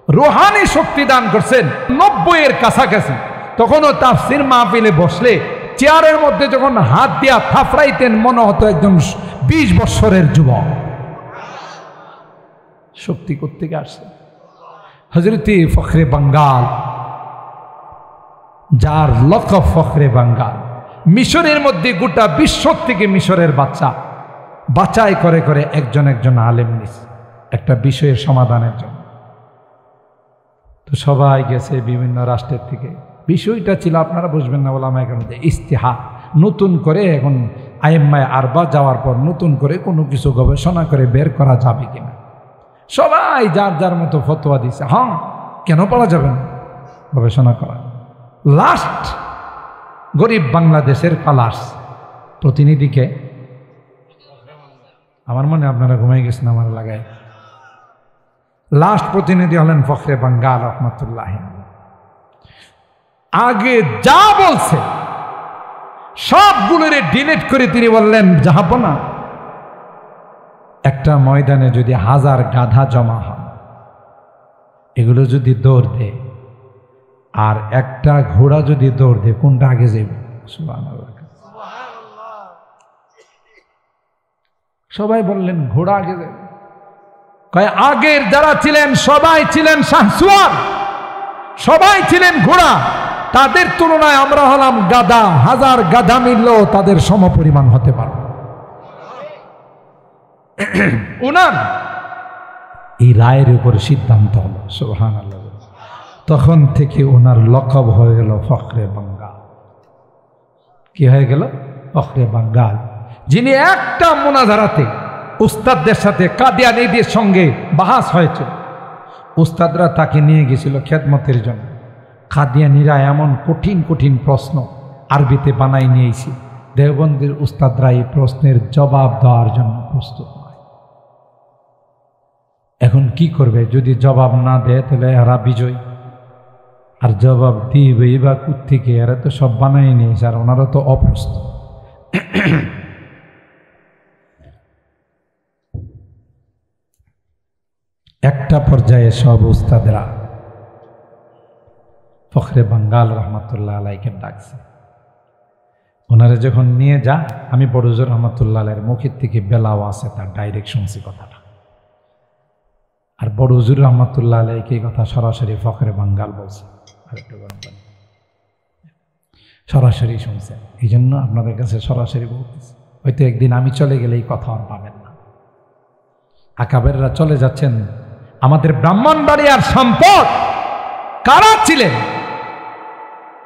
রুহানি শক্তি দান করছেন। 90-এর কাছাকাছি তখনও তাফসীর মাহফিলে বসলে চেয়ারের মধ্যে যখন হাত দিয়া থাপড়াইতেন মনে হতো একজন 20 বছরের যুবক। শক্তি কোত্থেকে আসছে? হযরতে ফখরে বাঙ্গাল, যার লকব ফখরে বাঙ্গাল, মিশরের মধ্যে গোটা বিশ্ব থেকে মিশরের বাচ্চা বাছাই করে করে একজন একজন আলেম নিছে একটা বিষয়ের সমাধানের জন্য। তো সবাই গেছে বিভিন্ন রাষ্ট্রের থেকে। বিষয়টা ছিল, আপনারা বুঝবেন না ওলামায়ে কেরামদের ইস্তিহাদ, নতুন করে এখন আইম্মায়ে আরবা যাওয়ার পর নতুন করে কোনো কিছু গবেষণা করে বের করা যাবে কিনা। সবাই যার যার মতো ফতোয়া দিছে। হ্যাঁ, কেন পারা যাবে না? গবেষণা করা। লাস্ট গরিব বাংলাদেশের পালাস প্রতিনিধিকে, আমার মনে আপনারা ঘুমাই গেছেন আমার লাগায়, লাস্ট প্রতিনিধি হলেন ফখরে বাঙ্গাল রহমাতুল্লাহ। আগে যা বলছে সবগুলোরে ডিলিট করে তিনি বললেন, জাহাপনা, একটা ময়দানে যদি 1000 গাধা জমা হয়, এগুলো যদি দৌড় দেয়, আর একটা ঘোড়া যদি দৌড় দেয়, কোনটা আগে যাবে? সুবহানাল্লাহ। সবাই বললেন ঘোড়া আগে যাবে। কয় আগের যারা ছিলেন সবাই ছিলেন শাহসুয়ার, সবাই ছিলেন ঘোড়া, তাদের তুলনায় আমরা হলাম গাধা। 1000 গাধা মিললেও তাদের সমপরিমাণ হতে পারে। উনার এই রায়ের উপর সিদ্ধান্ত হলো। সুবহানাল্লাহ। তখন থেকে ওনার লকব হয়ে গেল ফখরে বাঙ্গাল। কি হয়ে গেল? ফখরে বাঙ্গাল। যিনি একটা মুনাজারাতে উস্তাদদের সাথে কাদিয়ানীদের সঙ্গে বাহাস হয়েছে, উস্তাদরা তাকে নিয়ে গেছিল খেদমতের জন্য। কাদিয়ানীরা এমন কঠিন কঠিন প্রশ্ন আরবিতে বানাই নিয়েছি, দেওবন্দির উস্তাদরা এই প্রশ্নের জবাব দেওয়ার জন্য প্রস্তুত নয়। এখন কি করবে? যদি জবাব না দেয় তাহলে এরা বিজয়, আর জবাব দিবে বা কুত্থেকে? এরা তো সব বানাই নিয়েছে, আর ওনারা তো অপ্রস্তুত। একটা পর্যায়ে সব উস্তাদরা ফখরে বাঙ্গাল রহমতুল্লাহ আলাইকে ডাকছে। ওনারা যখন নিয়ে যা, আমি বড় হুজুর রহমতুল্লাহ আলাইয়ের মুখের থেকে বেলাও আছে তার ডাইরেক্ট শুনছি কথাটা, আর বড় হুজুর রহমতুল্লাহ আলাইকে এই কথা সরাসরি ফখরে বাঙ্গাল বলছে, আরেকটু গরম পানি, সরাসরি শুনছে। এই জন্য আপনাদের কাছে সরাসরি বলতেছি, হয়তো একদিন আমি চলে গেলে এই কথা আর পাবেন না। আকাবেররা চলে যাচ্ছেন। আমাদের ব্রাহ্মণবাড়িয়ার সম্পদ কারা ছিলেন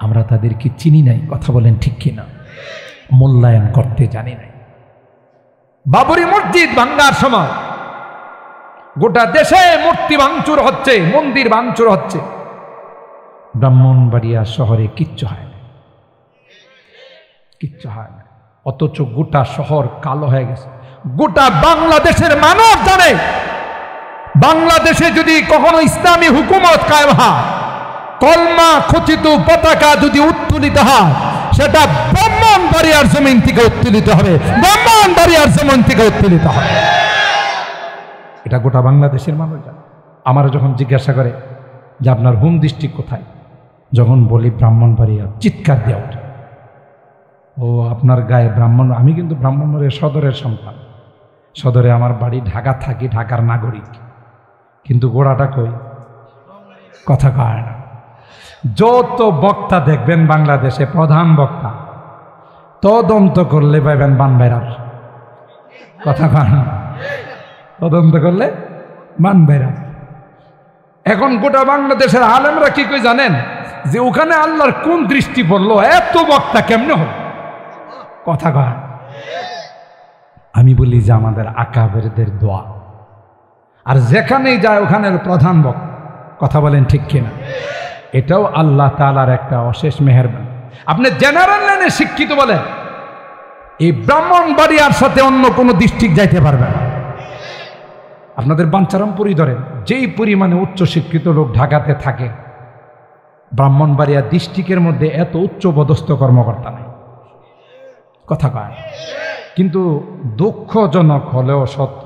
আমরা তাদেরকে চিনি নাই, কথা বলেন ঠিক কিনা? মূল্যায়ন করতে জানি নাই। বাবরি মসজিদ ভাঙ্গার সময় গোটা দেশে মূর্তি ভাঙচুর হচ্ছে, মন্দির ভাঙচুর হচ্ছে, ব্রাহ্মণবাড়িয়া শহরে কিচ্ছু হয় না, কিচ্ছু হয় না। অথচ গোটা শহর কালো হয়ে গেছে। গোটা বাংলাদেশের মানুষ জানে, বাংলাদেশে যদি কখনো ইসলামী হুকুমত কায়েম হয়, কলমা খচিত পতাকা যদি উত্তোলিত হয়, সেটা ব্রাহ্মণবাড়িয়ার জমিন থেকে উত্তোলিত হবে, ব্রাহ্মণবাড়িয়ার জমিন থেকে উত্তোলিত হবে। এটা গোটা বাংলাদেশের মানুষ জানে। আমার যখন জিজ্ঞাসা করে যে আপনার হোম ডিস্ট্রিক্ট কোথায়, যখন বলি ব্রাহ্মণবাড়িয়া, চিৎকার দেওয়া ওঠে, ও আপনার গায়ে ব্রাহ্মণ। আমি কিন্তু ব্রাহ্মণবাড়িয়া সদরের সন্তান, সদরে আমার বাড়ি, ঢাকা থাকি, ঢাকার নাগরিক, কিন্তু গোড়াটা কই? কথা কয় না। যত বক্তা দেখবেন বাংলাদেশে, প্রধান বক্তা তদন্ত করলে পাইবেন বানবেরার, কথা কয় না, তদন্ত করলে বানবেরার। এখন গোটা বাংলাদেশের আলেমরা কি কই জানেন? যে ওখানে আল্লাহর কোন দৃষ্টি পড়লো, এত বক্তা কেমনে হল, কথা কয়। আমি বলি যে আমাদের আকাবেরদের দোয়া, আর যেখানেই যায় ওখানে প্রধান বক্তা, কথা বলেন ঠিক কিনা? এটাও আল্লাহ তাআলার একটা অশেষ মেহেরবানি। আপনি জেনারেল লাইনে শিক্ষিত বলেন, এই ব্রাহ্মণবাড়িয়ার সাথে অন্য কোনো ডিস্ট্রিক্ট যাইতে পারবে না। আপনাদের বাঞ্ছারামপুরই ধরেন, যেই পরিমাণে উচ্চ শিক্ষিত লোক ঢাকাতে থাকে, ব্রাহ্মণবাড়িয়া ডিস্ট্রিক্টের মধ্যে এত উচ্চ পদস্থ কর্মকর্তা নেই, কথা কয়। কিন্তু দুঃখজনক হলেও সত্য,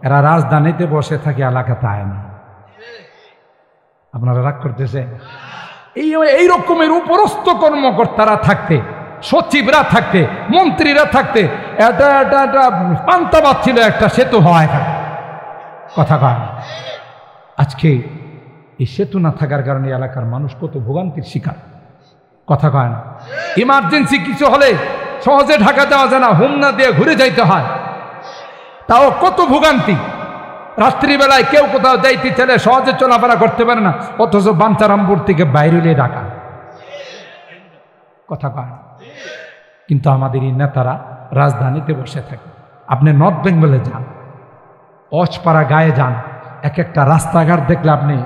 এরা রাজধানীতে বসে থাকে, এলাকাতে আয় না। আপনারা রাগ করতেছে? এই রকমের উপরস্থ কর্মকর্তারা থাকতে, সচিবরা থাকতে, মন্ত্রীরা থাকতে, এটা পান্তাবাদ ছিল একটা সেতু হওয়া এখানে, কথা কয়। আজকে এই সেতু না থাকার কারণে এলাকার মানুষ কত ভোগান্তির শিকার, কথা কয় না। ইমার্জেন্সি কিছু হলে সহজে ঢাকা যাওয়া যায় না, হোমনা দিয়ে ঘুরে যাইতে হয়, তাও কত ভোগান্তি। রাত্রিবেলায় কেউ কোথাও যাইতে চাইলে সহজে চলাফেরা করতে পারে না, অথচ বাঞ্ছারামপুর থেকে বাইরে ঢাকা, কথা কয়। কিন্তু আমাদের এই নেতারা রাজধানীতে বসে থাকে। আপনি নর্থ বেঙ্গলে যান, অজপাড়া গায়ে যান, এক একটা রাস্তাঘাট দেখলে আপনি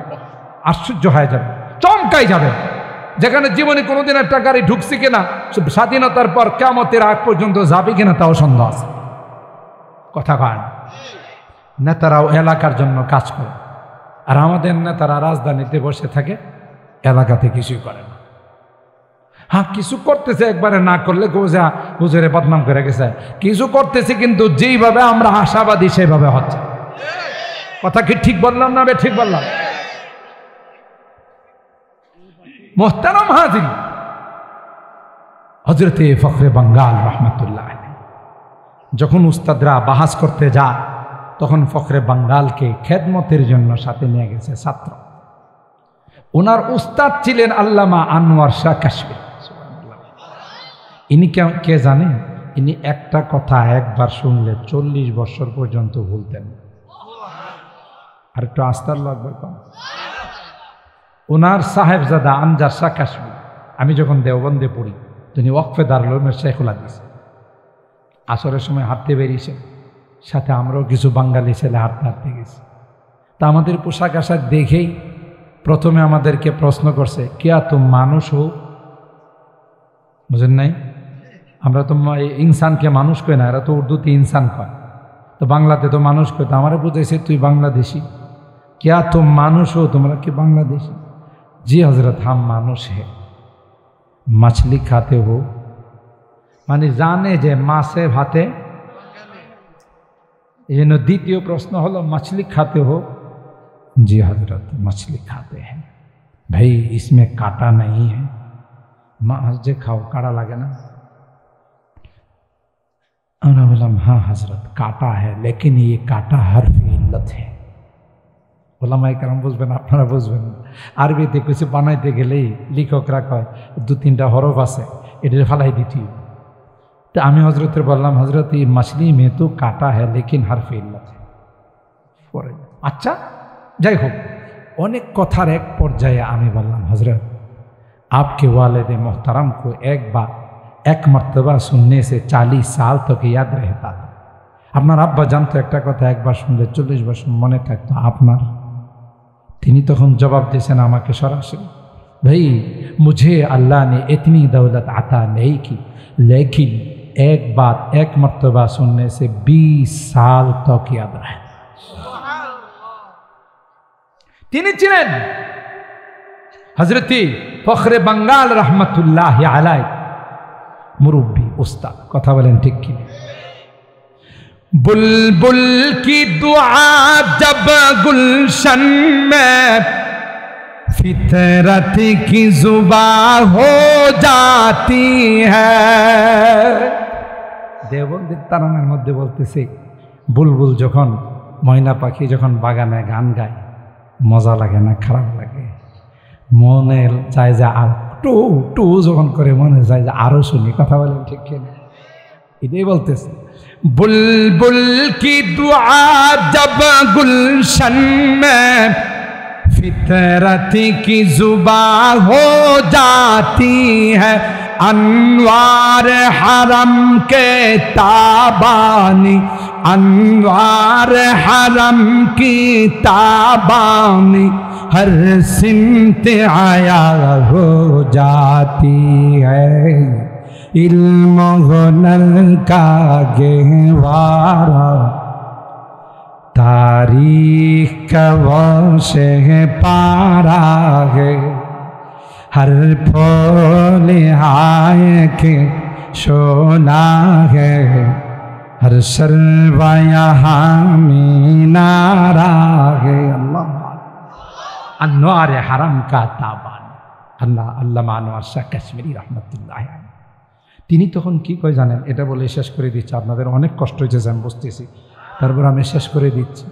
আশ্চর্য হয়ে যাবেন, চমকাই যাবেন, যেখানে জীবনে কোনোদিন একটা গাড়ি ঢুকছে কিনা, স্বাধীনতার পর কিয়ামতের আগ পর্যন্ত যাবে কিনা তাও সন্দেহ আছে, কথা কয়। নেতারাও এলাকার জন্য কাজ করে, আর আমাদের নেতারা রাজধানীতে বসে থাকে, এলাকাতে কিছুই করে না। হ্যাঁ, কিছু করতেছে, একবারে না করলে হুজুরে বদনাম করে গেছে, কিছু করতেছে, কিন্তু যেইভাবে আমরা আশাবাদী সেভাবে হচ্ছে। কথা কি ঠিক বললাম না? ঠিক বললাম? মোহতারাম হাজির, হযরতে ফখরে বাঙ্গাল রহমতুল্লাহ যখন উস্তাদরা বাহাস করতে যায়, তখন ফখরে বাঙ্গালকে খেদমতের জন্য সাথে নিয়ে গেছে ছাত্র। ওনার উস্তাদ ছিলেন আল্লামা আনোয়ার শাহ কাশফি। ইনি কে জানেন? ইনি একটা কথা একবার শুনলে 40 বছর পর্যন্ত ভুলতেন। আর একটু আস্তার লাগবে কম। ওনার সাহেবজাদা আমজাদ শাহ কাশফি, আমি যখন দেওবন্দে পড়ি, তিনি ওয়াকফে দারুল উলুমের শেখুল হাদিস, আসরের সময় হাঁটতে বেরিয়েছে, সাথে আমরাও কিছু বাঙালি ছেলে হাঁটতে হাঁটতে গেছি। তা আমাদের পোশাক আশাক দেখেই প্রথমে আমাদেরকে প্রশ্ন করছে কিয়া তুম মানুষ হো, বুঝেন নাই? আমরা তো ইনসানকে মানুষ কই না, এরা তো উর্দুতে ইনসান কয়, তো বাংলাতে তো মানুষ কয়। তো আমারে বুঝাইছে তুই বাংলাদেশি, क्या तुम मानुष हो, तुम्हारा कि बांग्लादेशी? जी हजरत हम मानुष है। मछली खाते हो माने जाने जे मासे भाते। ये द्वितीय प्रश्न हलो मछली खाते हो? जी हजरत मछली खाते हैं। भाई इसमें कांटा नहीं है? मांस जे खाओ काड़ा लगे ना? আমরা বললাম हाँ हजरत कांटा है, लेकिन ये कांटा हर्फ इल्लत है। ওলামায়ে কেরাম বুঝবেন, আপনারা বুঝবেন। আরবিতে কিছু বানাইতে গেলেই লেখকরা কয় 2-3টা হরফ আছে, এটা ফালাই দিতে। তো আমি হজরতের বললাম হজরত এই মাছলি মে তো কাটা হ্যাঁ লেকিন হারফে ইল্লাত হ্যাঁ। পরে আচ্ছা যাই হোক, অনেক কথার এক পর্যায়ে আমি বললাম হজরত आपके वालिद मोहतरम को एक मर्तबा सुनने से 40 साल तक याद रहता था। আপনার আব্বা জানতো একটা কথা একবার শুনলে 40 বছর মনে থাকতো আপনার। তিনি তখন জবাব দিয়েছেন আমাকে সরাসরি, भाई मुझे अल्लाह ने इतनी दौलत अता नहीं की, लेकिन एक बात एक मर्तबा सुनने से 20 साल तक याद रहे। তিনি ছিলেন হযরত ফখরে বাঙ্গাল রহমতুল্লাহ আলাইহি, মুরব্বী উস্তাদ। কথা বলেন ঠিক কি? बुलबुल की दुआ जब गुलशन में फितरत की जुबां हो जाती है। দেওবন্দের তারানার মধ্যে বলতেছে বুলবুল যখন, ময়না পাখি যখন বাগানে গান গায় মজা লাগে না খারাপ লাগে? মনে চায় যে আর টু টু যখন করে মনে চায় যে আরো শুনি। কথা বলেন ঠিক কি? এটাই বলতেছে बुलबुल की दुआ जब गुलशन में फितरत की जुबां हो जाती है, अनवार हरम के ताबानी, अनवार हरम की ताबानी हर सिमत आया हो जाती है। इल्म हुनर का गहवारा तारीख का वशे पारा है, हर फूल हाय के शोना है, हर शर्वा यहाँ मीनारा है। अल्लाह अनवार हरम का ताबान अल्लाह अल्लामा আনোয়ার শাহ কাশ্মীরি রহমতুল্লাহ আলাইহি। তিনি তখন কি কয় জানেন? এটা বলে শেষ করে দিচ্ছি, আপনাদের অনেক কষ্ট হয়েছে আমি বুঝতেছি, তারপর আমি শেষ করে দিচ্ছি।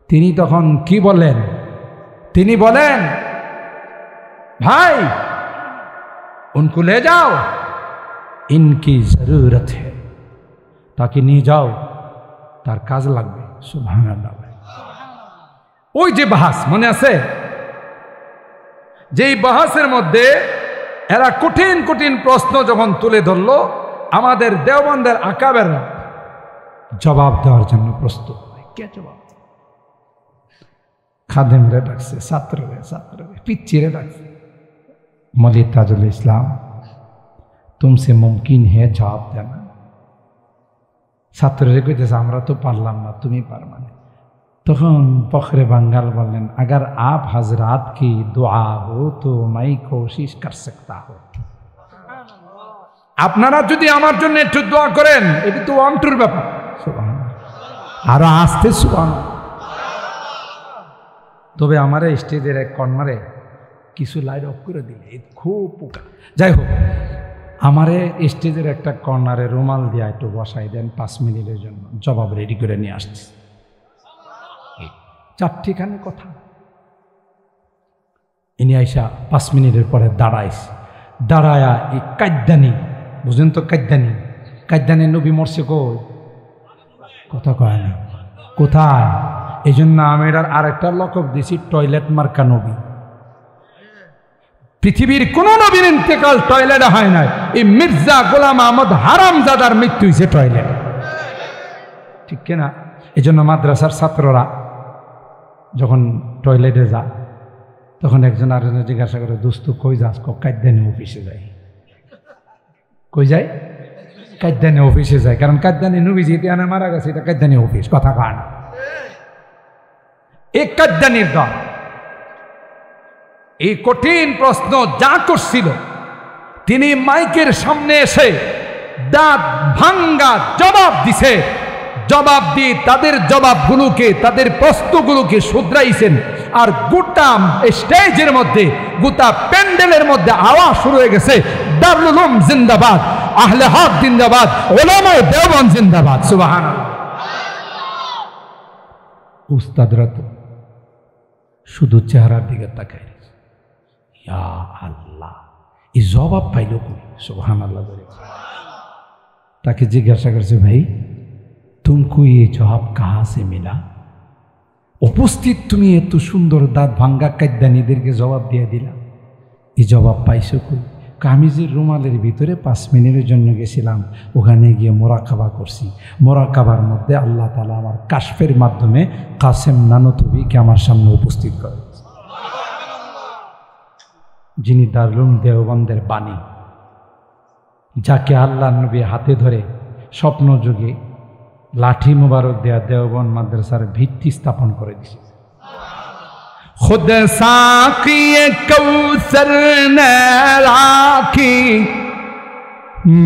তিনি তখন কি বলেন? তিনি বলেন ভাই उनको ले जाओ, इनकी जरूरत है, তাকে নিয়ে যাও, তার কাজ লাগবে। সুবহানাল্লাহ। ওই যে বাহাস মনে আছে, যেই বাহাসের মধ্যে এরা কঠিন কঠিন প্রশ্ন যখন তুলে ধরলো, আমাদের দেওবন্দের আকাবের জবাব দেওয়ার জন্য প্রস্তুত। কে জবাব? খাদেমরে ডাকছে, ছাত্ররে পিচ্চিরে ডাকছে। मौलवी ताजुल इस्लाम तुमसे मुमकिन है जवाब देना। ছাত্ররে কইতেছে আমরা তো পারলাম না, তুমি পারবা না। তখন ফখরে বাঙ্গাল বললেন अगर आप हजरात की दुआ हो तो मैं कोशिश कर सकता हूं। আপনারা যদি আমার জন্য একটু দোয়া করেন, এটা তো অন্তর ব্যাপার। সুবহানাল্লাহ। আর আস্তে সুবহানাল্লাহ। তবে আমার স্টেজের এক কর্নারে কিছু লাইট অফ করে দিলে খুব পোকা। যাই হোক, আমারে স্টেজের একটা কর্নারে রুমাল দিয়ে একটু বসাই দেন 5 মিনিটের জন্য, জবাব রেডি করে নিয়ে আসছি। 4টিখানে কথা। ইনি আইসা 5 মিনিটের পরে দাঁড়ায়া এই কাদ্দানি, বুঝলেন তো কাদ্দানি নবী মরছে কই? কথা কয় না কোথায়? এই জন্য আমি এটার আরেকটা লকব দিছি টয়লেট মার্কা নবী। পৃথিবীর কোন নবীর ইন্তেকাল টয়লেটে হয় নাই। এই মির্জা গোলাম আহমদ হারামজাদার মৃত্যু হয়েছে টয়লেটে, ঠিক কিনা? এই জন্য মাদ্রাসার ছাত্ররা যখন টয়লেটে যায় তখন একজন আরেকজন জিজ্ঞাসা করে, দোস্ত কই যাস? কাদ্যানি অফিসে যাই। কই যায়? কাদ্যানি অফিসে যায়। কারণ কাদ্যানি নবীজি এখানে মারা গেছে, এটা কাদ্যানি অফিস, কথা কান। এই কাদ্যানির দল এই কঠিন প্রশ্ন যা করছিল, তিনি মাইকের সামনে এসে দাঁত ভাঙ্গা জবাব দিছে। জবাব দিয়ে তাদের জবাবগুলোকে, তাদের প্রশ্নগুলোকে শুধরাইছেন। আর গোটা স্টেজের মধ্যে, গোটা প্যান্ডেলের মধ্যে আওয়াজ শুরু হয়ে গেছে, দারুল উলুম জিন্দাবাদ, আহলে হক জিন্দাবাদ, উলামায়ে দেওবন্দ জিন্দাবাদ। সুবহানাল্লাহ। উস্তাদরা তো শুধু চেহারার দিকে তাকায়। ইয়া আল্লাহ, এই জবাব পাইল কই? সুবহানাল্লাহ। তাকে জিজ্ঞাসা করছে, ভাই तुमको ये जवाब कहाँ से मिला? उपस्थित তুমি এত সুন্দর দাঁত ভাঙ্গা কাদ্যানীদেরকে জবাব দিয়ে দিলা, এই জবাব পাইছো কই? আমি যে রুমালের ভিতরে 5 মিনিটের জন্য গেছিলাম, ওখানে গিয়ে মোরাকাবা করছি। মোরাকাবার মধ্যে আল্লাহ তাআলা আমার কাশফের মাধ্যমে কাসেম নানতবিকে আমার সামনে উপস্থিত করে, যিনি দারুল উলুম দেওবন্দের বাণী, যাকে আল্লাহ নবী হাতে ধরে স্বপ্ন যুগে লাঠি মুবারক দেয়া দেওবন্দ মাদ্রাসার ভিত্তি স্থাপন করে দিয়েছে। खुद साकी कौसर ने राखी,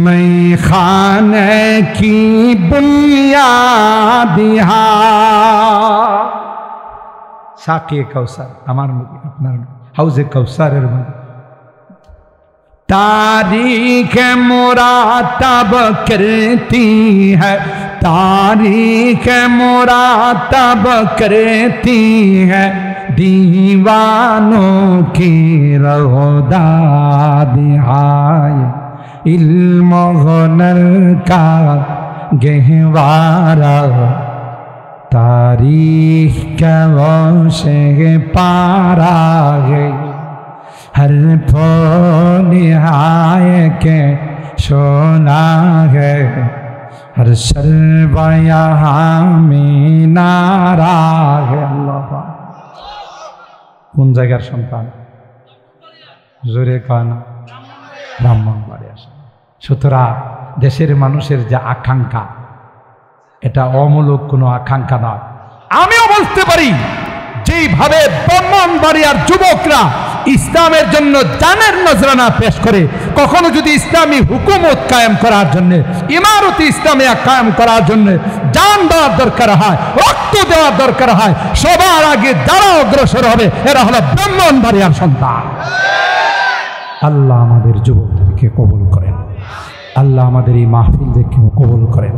मैं खाने की बुनियाद साकी कौसर আমার আপনার হাউজে কৌসারের तारीख मुरातब करती है, तारीख मुरातब करती है, दीवानों की रौदाद आए, इल्म हुनर का गहवारा, तारीख का रोशे पारा है, हर फूल आए के सोना है, हर शर्ब यहाँ में नारा है। अल्लाह কোন জায়গার সন্তান? জোরে কানা ব্রাহ্মণবাড়িয়া। সুতরাং দেশের মানুষের যে আকাঙ্ক্ষা, এটা অমূলক কোনো আকাঙ্ক্ষা নয়। আমিও বলতে পারি, যেইভাবে ব্রাহ্মণবাড়িয়ার যুবকরা ইসলামের জন্য জানের নজরানা পেশ করে, কখনো যদি ইসলামী হুকুমত কায়েম করার জন্য, ইমারতি ইসলামিয়া কায়েম করার জন্য জান দেওয়ার দরকার হয়, রক্ত দেওয়ার দরকার হয়, সবার আগে যারা অগ্রসর হবে এরা হলো ব্রাহ্মণবাড়িয়ার সন্তান। আল্লাহ আমাদের যুবকদেরকে কবুল করেন, আল্লাহ আমাদের এই মাহফিলদেরকে কবুল করেন।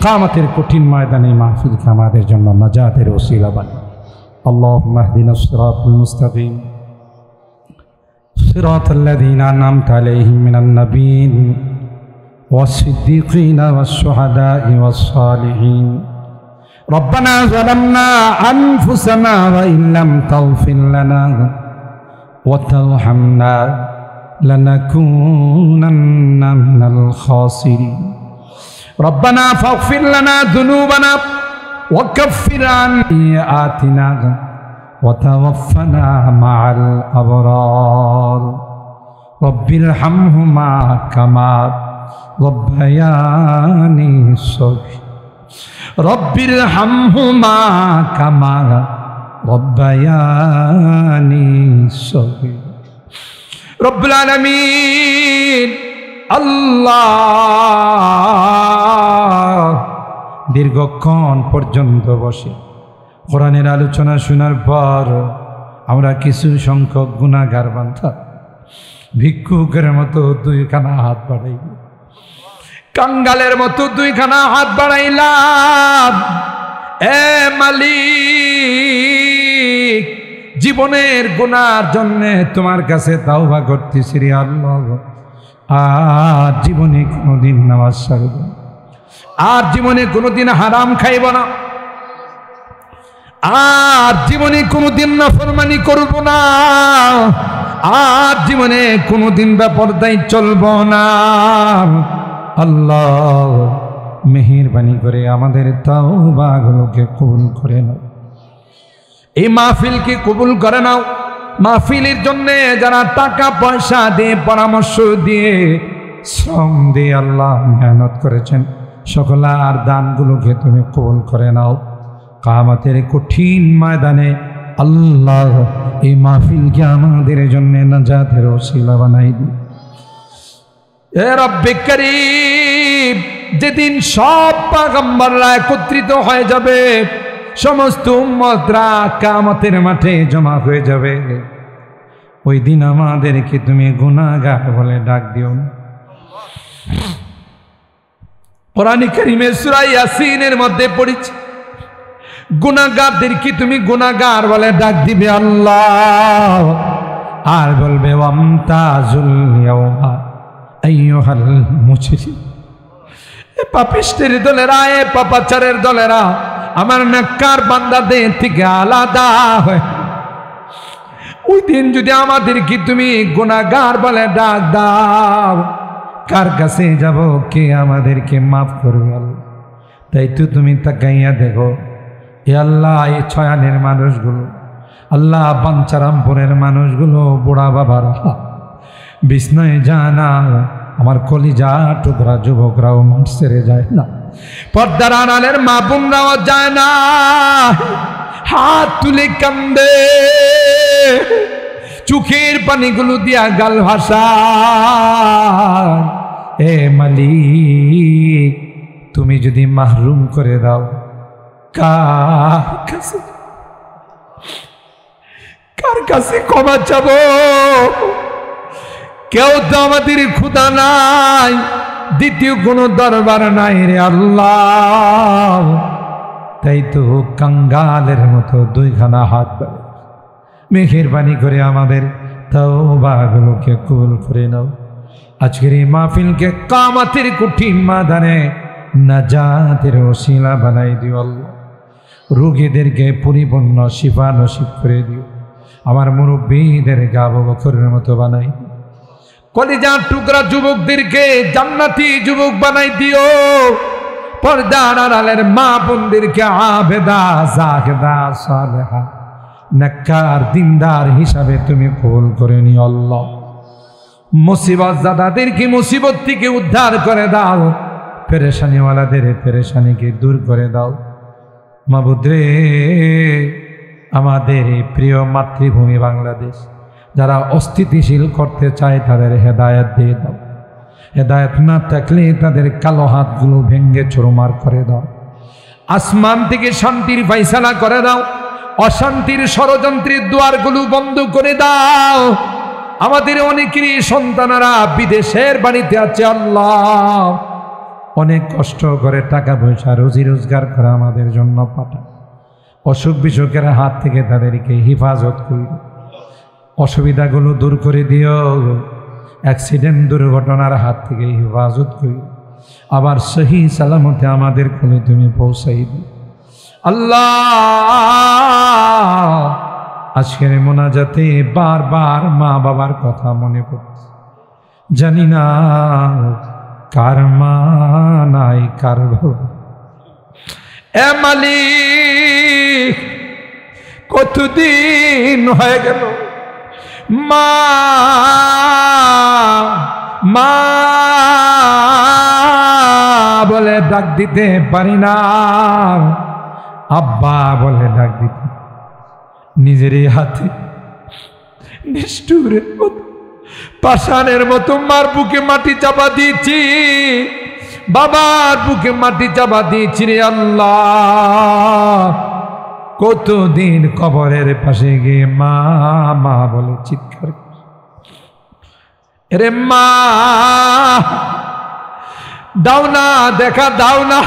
কিয়ামতের কঠিন ময়দানে এই মাহফিলকে আমাদের জন্য নাজাতের ওসিলা বানান। আল্লাহুম্মা ইহদিনাস সিরাতাল মুস্তাকিম, সিরাতাল লাযীনা আন'আমতা আলাইহিম মিনান নাবিয়্যিন ওয়াস-সিদ্দীকিনা ওয়াস-শুহাদা'i ওয়াস-সালিহিন। রব্বানা যালামনা আনফুসানা ওয়া ইল্লাম তাগফির লানা ওয়া তারহামনা লানাকুনান্না মিনাল খাসিরিন। রব্বানা ফাগফির লানা যুনুবানা ওয়া কাফির আতিনা وتوفنا مع الأبرار رب ارحمهما كما ربياني صغيرا رب ارحمهما كما ربياني صغيرا رب العالمين আল্লাহ দীর্ঘক্ষণ পর্যন্ত বসে কোরআনের আলোচনা শোনার পর আমরা কিছু সংখ্যক গুনাহগার বান্দা ভিক্ষুকের মতো দুইখানা হাত বাড়াই, কাঙ্গালের মতো দুইখানা হাত বাড়াইলাম। এ মালিক, জীবনের গুনার জন্য তোমার কাছে তাওবা করতেছি রে আল্লাহ। আর জীবনে কোনোদিন নামাজ ছাড়ব না, আর জীবনে কোনোদিন হারাম খাইব না, আর জীবনে কোনোদিন নাফরমানি করব না, আর জীবনে কোনোদিন বেপরদায় চলব না। আল্লাহ মেহেরবানি করে আমাদের তাওবাগুলোকে কবুল করে নাও, এই মাহফিলকে কবুল করে নাও। মাহফিলের জন্য যারা টাকা পয়সা দিয়ে পরামর্শ দিয়ে শ্রম দিয়ে আল্লাহ মেহনত করেছেন, সকলার দানগুলোকে তুমি কবুল করে নাও। কিয়ামতের কঠিন ময়দানে আল্লাহ এই মাহফিলকে আমাদের জন্য নাজাতের ওসিলা বানাই দিও। এ রব্বে করিম, যেদিন সব পয়গম্বররা একত্রিত হয়ে যাবে, সমস্ত উম্মতরা কিয়ামতের মাঠে জমা হয়ে যাবে, ওই দিন আমাদেরকে তুমি গুনাহগার বলে ডাক দিও না। কোরআন কারীমের সূরা ইয়াসিনের মধ্যে পড়েছে, গুনাহগারদেরকে তুমি গুনাহগার বলে ডাক দিবে আল্লাহ, আর বলবে ওয়ামতাজুল ইয়াওমা আইয়ুহাল মুজরিম। এ পাপিষ্টের দলেরা, এ পাপাচারের দলেরা আমার নেককার বান্দাদের থেকে আলাদা হয়। ওই দিন যদি আমাদেরকে তুমি গুনাহগার বলে ডাক দাও, কার কাছে যাব, কে আমাদেরকে মাফ করবে? আল্লাহ, তাই তো তুমি তাকাইয়া দেখো, এ আল্লাহ, এই ছয়ানের মানুষগুলো, আল্লাহ বাঞ্চারামপুরের মানুষগুলো, বুড়া বাবারা বিষ্ণয় জানা, আমার কলিজা টুকরা যুবকরাও মাঠ ছেড়ে যায় না, পর্দার আড়ালের মা বোনরাও যায় না, হাত তুলে কান্দে, চোখের পানিগুলো দিয়া গাল ভাসায়। এ মালিক, তুমি যদি মাহরুম করে দাও, কার কাছে ক্ষমা চাবো? কেউ তো আমাদের খোদা নাই, দ্বিতীয় কোনো দরবার নাই রে আল্লাহ। তাই তো কাঙ্গালের মতো দুইখানা হাত বাড়ে, মেহেরবানি করে আমাদের তাওবাগুলোকে কবুল করে নাও। আজকের এই মাহফিলকে কিয়ামতের কঠিন ময়দানে নাজাতের ওসিলা বানাই দিও আল্লাহ। রোগীদেরকে পরিপূর্ণ শিফা নসিব করে দিও। আমার মুরব্বীদেরকে আবু বকরের মতো বানাই, কলিজার টুকরা যুবকদেরকে জান্নাতি যুবক বানাই দিও। পর্দার আড়ালের মা বোনদেরকে আবেদা, জাহেদা, সালেহা, নেককার, দিনদার হিসাবে তুমি কবুল করে নিও আল্লাহ। মুসিবত জাদাদেরকে মুসিবত থেকে উদ্ধার করে দাও, পেরেশানিওয়ালাদের পেরেশানিকে দূর করে দাও। মাবুদ রে, আমাদের এই প্রিয় মাতৃভূমি বাংলাদেশ যারা অস্থিতিশীল করতে চায়, তাদের হেদায়েত দিয়ে দাও। হেদায়েত না থাকলে তাদের কালো হাতগুলো ভেঙ্গে চুরমার করে দাও। আসমান থেকে শান্তির ফায়সালা করে দাও, অশান্তির ষড়যন্ত্রের দুয়ারগুলো বন্ধ করে দাও। আমাদের অনেকেরই সন্তানেরা বিদেশের বাড়িতে আছে আল্লাহ, অনেক কষ্ট করে টাকা পয়সা রুজি রোজগার করে আমাদের জন্য পাঠায়। অসুখ বিসুখের হাত থেকে তাদেরকে হেফাজত করি, অসুবিধাগুলো দূর করে দিও। অ্যাক্সিডেন্ট দুর্ঘটনার হাত থেকে হেফাজত করি, আবার সহি সালামতে আমাদের কোলে তুমি পৌঁছাই দিও আল্লাহ। আজকের মোনাজাতে বারবার মা বাবার কথা মনে পড়ছে, জানি না কার মা নাই কার বাবা। এ মালিক, কতদিন হয়ে গেল মা মা বলে ডাক দিতে পারি না, আব্বা বলে ডাক দিতে নিজেরই হাতে নিষ্ঠুরের মতো, পাষাণের মতো মার বুকে মাটি চাপা দিয়েছি, বাবার বুকে মাটি চাপা দিয়েছি রে আল্লাহ। কতদিন কবরের পাশে গিয়ে মা মা বলে চিৎকার, রে মা দাও না, দেখা দাও না,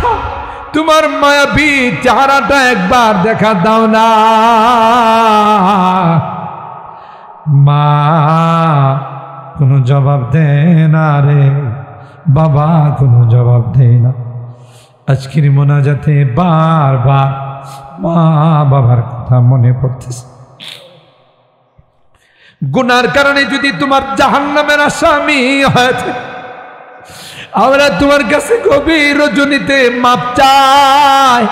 তোমার মায়াবী চেহারাটা একবার দেখা দাও না। মা কোনো জবাব দেয় না রে, বাবা কোনো জবাব দেয় না। আজকের মোনাজাতে বারবার মা বাবার কথা মনে পড়তেছে। গুনার কারণে যদি তোমার জাহান্নামের আসামি হয়েছে, আমরা তোমার কাছে গভীর রজনীতে মাপ চাই,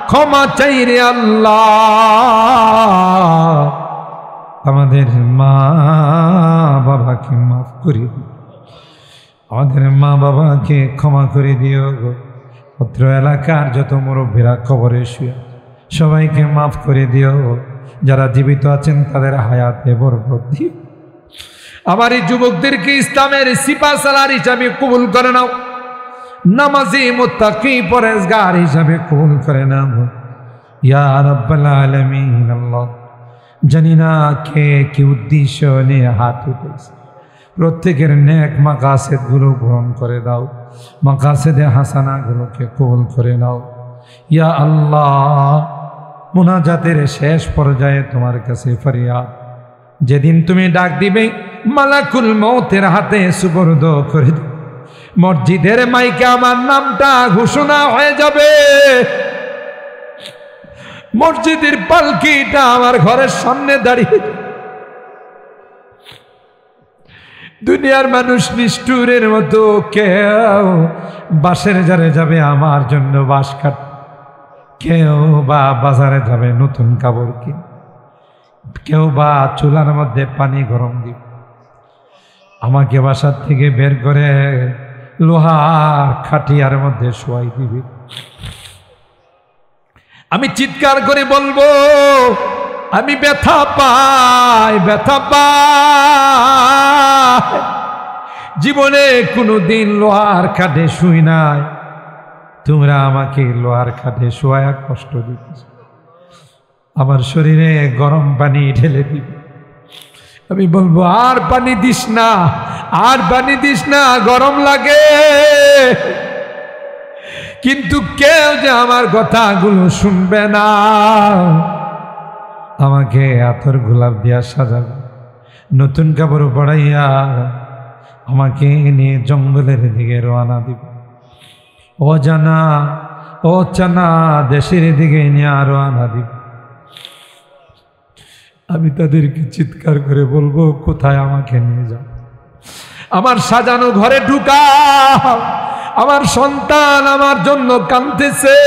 ক্ষমা চাই রে আল্লাহ। আমাদের মা বাবাকে মাফ করে দিও, আমাদের মা বাবাকে ক্ষমা করে দিও গো। অত্র এলাকার যত মুরব্বীরা কবরে শুয়ে সবাইকে মাফ করে দিও, যারা জীবিত আছেন তাদের হায়াতে বরকত দিও। আমার এই যুবকদেরকে ইসলামের সিপাহসালার হিসাবে কবুল করে নাও, নামাজি মুত্তাকি পরেজগার হিসাবে কবুল করে নাও ইয়া রাব্বাল আলামিন। আল্লাহ জানি না কে কি উদ্দেশ্য নিয়ে হাত উঠেছে, প্রত্যেকের নেক মাকাসেদগুলো পূরণ করে দাও, মাকাসেদে হাসানাগুলোকে কবুল করে নাও ইয়া আল্লাহ। মুনাজাতের শেষ পর্যায়ে তোমার কাছে ফরিয়াদ, যেদিন তুমি ডাক দিবে মালাকুল মৌতের হাতে সুপর্দ করে দিবে, মসজিদের মাইকে আমার নামটা ঘোষণা হয়ে যাবে, মসজিদের পালকিটা আমার ঘরের সামনে দাঁড়িয়ে, দুনিয়ার মানুষ নিষ্ঠুরের মতো কেউ বাঁশের জারে যাবে আমার জন্য বাঁশ কাট, কেউ বা বাজারে যাবে নতুন কাপড় কিন, কেউ বা চুলার মধ্যে পানি গরম দিবে, আমাকে বাসার থেকে বের করে লোহার খাটিয়ার মধ্যে শোয়াই দিবে। আমি চিৎকার করে বলবো আমি ব্যথা পাই, ব্যথা পাই, জীবনে কোনোদিন লোহার খাটে শুই নাই, তোমরা আমাকে লোহার খাটে শোয়া কষ্ট দিতেছ, আমার শরীরে গরম পানি ঢেলে দিবে। আমি বলবো আর পানি দিস না, আর পানি দিস না, গরম লাগে। কিন্তু কেউ যে আমার কথাগুলো শুনবে না, আমাকে আতর গোলাপ দিয়া সাজাবে, নতুন কাপড় পড়াইয়া আমাকে নিয়ে জঙ্গলের দিকে রওনা দিবে, অজানা অচানা দেশের দিকে নিয়ে রওনা দিবে। আমি তাদেরকে চিৎকার করে বলবো কোথায় আমাকে নিয়ে যাও, আমার সাজানো ঘরে ঢুকাও, আমার সন্তান আমার জন্য কাঁদতেছে,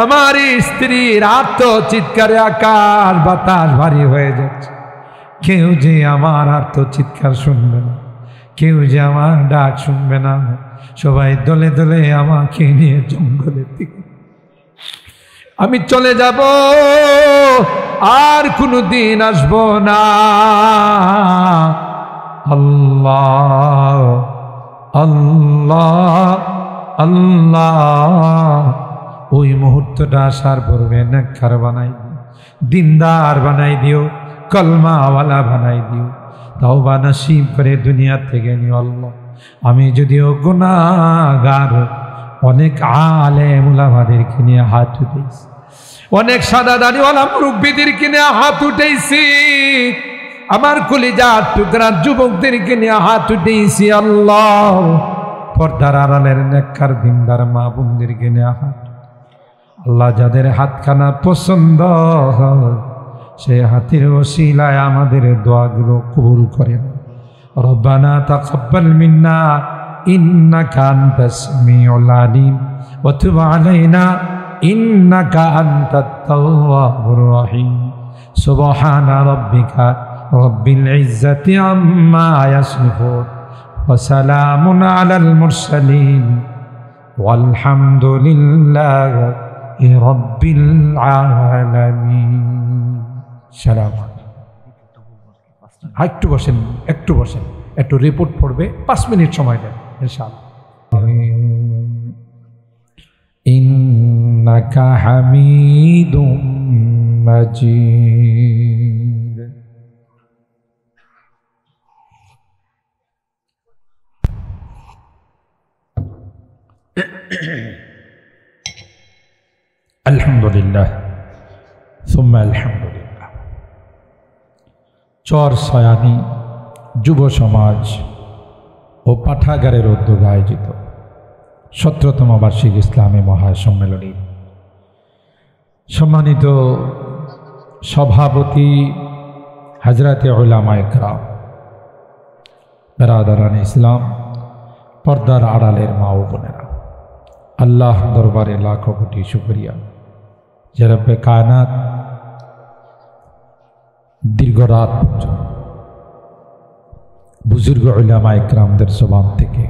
আমার স্ত্রীর আর্ত চিৎকারে আকাশ বাতাস ভারী হয়ে যাচ্ছে, কেউ যে আমার আর্ত চিৎকার শুনবে না, কেউ যে আমার ডাক শুনবে না, সবাই দলে দলে আমাকে নিয়ে জঙ্গলের দিকে আমি চলে যাব, আর কোনদিন আসবো না। আল্লাহ আল্লাহ আল্লাহ, ওই মুহূর্তটা আসার পূর্বে নেককার বানাই দিও, দিনদার বানাই দিও, কলমাওয়ালা বানাই দিও, তওবা নসিব করে দুনিয়া থেকে নিও। আল্লাহ আমি যদিও গুনাহগার, অনেক আলেম উলামাদেরকে নিয়ে হাত উঠেছি, অনেক সাদা দাড়িওয়ালা মুরব্বীদেরকে নিয়ে হাত উঠেছি, আমার কলিজার টুকরা যুবকদেরকে নিয়ে হাত উঠেছি। আল্লাহ পর্দার আড়ালের নেককার দিনদার মা বোনদেরকে নিয়ে হাত, আল্লাহ যাদের হাতখানা পছন্দ সেই হাতের ওসিলায় আমাদের দোয়াগুলো কবুল করেন। রব্বানা তাকাব্বাল মিন্না ইন্নাকা আনতাস সামিউল আলিম ওয়া তুব আলাইনা ইন্নাকা আনতাত তাওয়াবুর রহিম। সুবহানা রাব্বিকা রব্বিল ইজ্জাতি আম্মা ইয়াসিফুন ওয়া সালামুন আলাল মুরসালিন ওয়ালহামদুলিল্লাহি রাব্বিল আলামিন। সালাম। একটু বসেন, একটু বসেন, একটু রিপোর্ট পড়বে, 5 মিনিট সময় দেন ইনশাআল্লাহ। ইন্নাকা হামিদুম মাজিদ। আলহামদুলিল্লাহ সুম্মা আলহামদুলিল্লাহ। চর সয়ানি যুব সমাজ ও পাঠাগারের উদ্যোগে আয়োজিত 17তম বার্ষিক ইসলামী মহাসম্মেলনীর সম্মানিত সভাপতি হযরতে উলামায়ে কেরাম, বেরাদারান ইসলাম, পর্দার আড়ালের মা ও বোনেরা, আল্লাহ দরবারে লাখো কোটি শুকরিয়া যে রব্বে কায়নাত দীর্ঘ রাত পর্যন্ত বুজুর্গ উলামা ইকরামদের জবান থেকে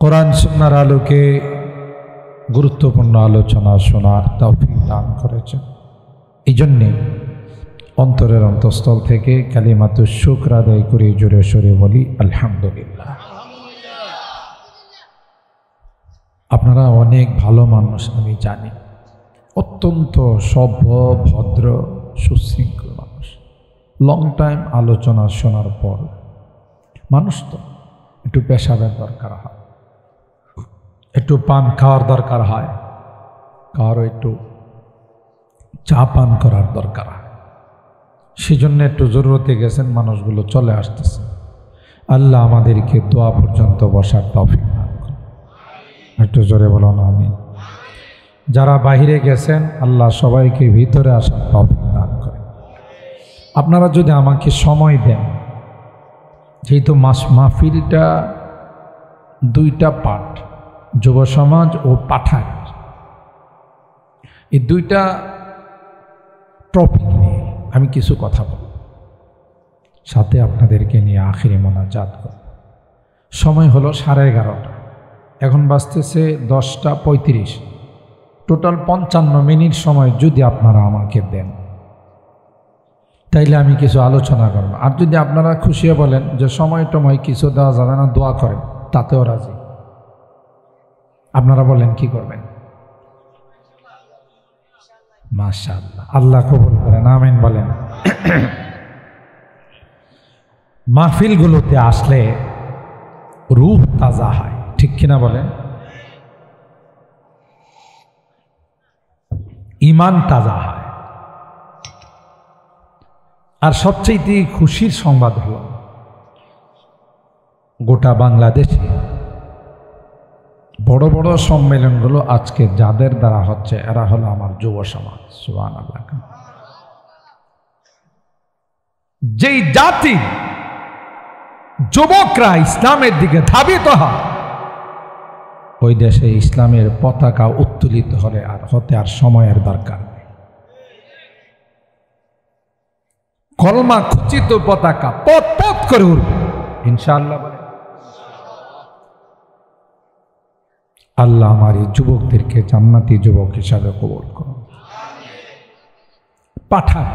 কোরআন সুন্নাহর আলোকে গুরুত্বপূর্ণ আলোচনা শোনার তৌফিক দান করেছেন। এই জন্যে অন্তরের অন্তঃস্থল থেকে কালিমাতুশ শুকর আদায় করে জোরে সোরে বলি আলহামদুলিল্লাহ। আপনারা অনেক ভালো মানুষ আমি জানি, অত্যন্ত সভ্য ভদ্র সুশৃঙ্খল মানুষ। লং টাইম আলোচনা শোনার পর মানুষ তো একটু পেশাবের দরকার হয়, একটু পান খাওয়ার দরকার হয়, কারো একটু চা পান করার দরকার হয়। সেজন্য একটু জরুরতে গেছেন, মানুষগুলো চলে আসতেছে। আল্লাহ আমাদেরকে দোয়া পর্যন্ত বসার তৌফিক দান করুন। একটু জোরে বলো না আমিন। যারা বাহিরে গেছেন আল্লাহ সবাইকে ভিতরে আসার তৌফিক দান করেন। আপনারা যদি আমাকে সময় দেন, যেহেতু মাহফিলটা দুইটা পার্ট, যুব সমাজ ও পাঠাগার, এই দুইটা টপিক নিয়ে আমি কিছু কথা বলব, সাথে আপনাদেরকে নিয়ে আখিরি মোনাজাত করব। সময় হলো 11:30, এখন বাজতেছে 10:35। টোটাল 55 মিনিট সময় যদি আপনারা আমাকে দেন তাইলে আমি কিছু আলোচনা করব। আর যদি আপনারা খুশি বলেন যে সময় টময় কিছু দেওয়া যাবে না, দোয়া করেন, তাতেও রাজি। আপনারা বলেন কি করবেন? মাশাআল্লাহ, আল্লাহ কবুল করেন, আমিন বলেন। মাহফিলগুলোতে আসলে রূহ তাজা হয়, ঠিক কিনা বলেন? ঈমান তাজা হয়। আর সবচেয়ে খুশির সংবাদ হলো গোটা বাংলাদেশে বড় বড় সম্মেলনগুলো আজকে যাদের দ্বারা হচ্ছে এরা হলো আমার যুব সমাজ। সুবহানাল্লাহ। যেই জাতি যুবকরা ইসলামের দিকে ধাবিত হয়, ওই দেশে ইসলামের পতাকা উত্তোলিত হতে আর সময়ের দরকার নেই। কলমা খচিত পতাকা পথ পথ করে উঠবে ইনশাআল্লাহ। বলে আল্লাহ আমার এই যুবকদেরকে জান্নাতি যুবক হিসাবে কবুল করুন। পাঠান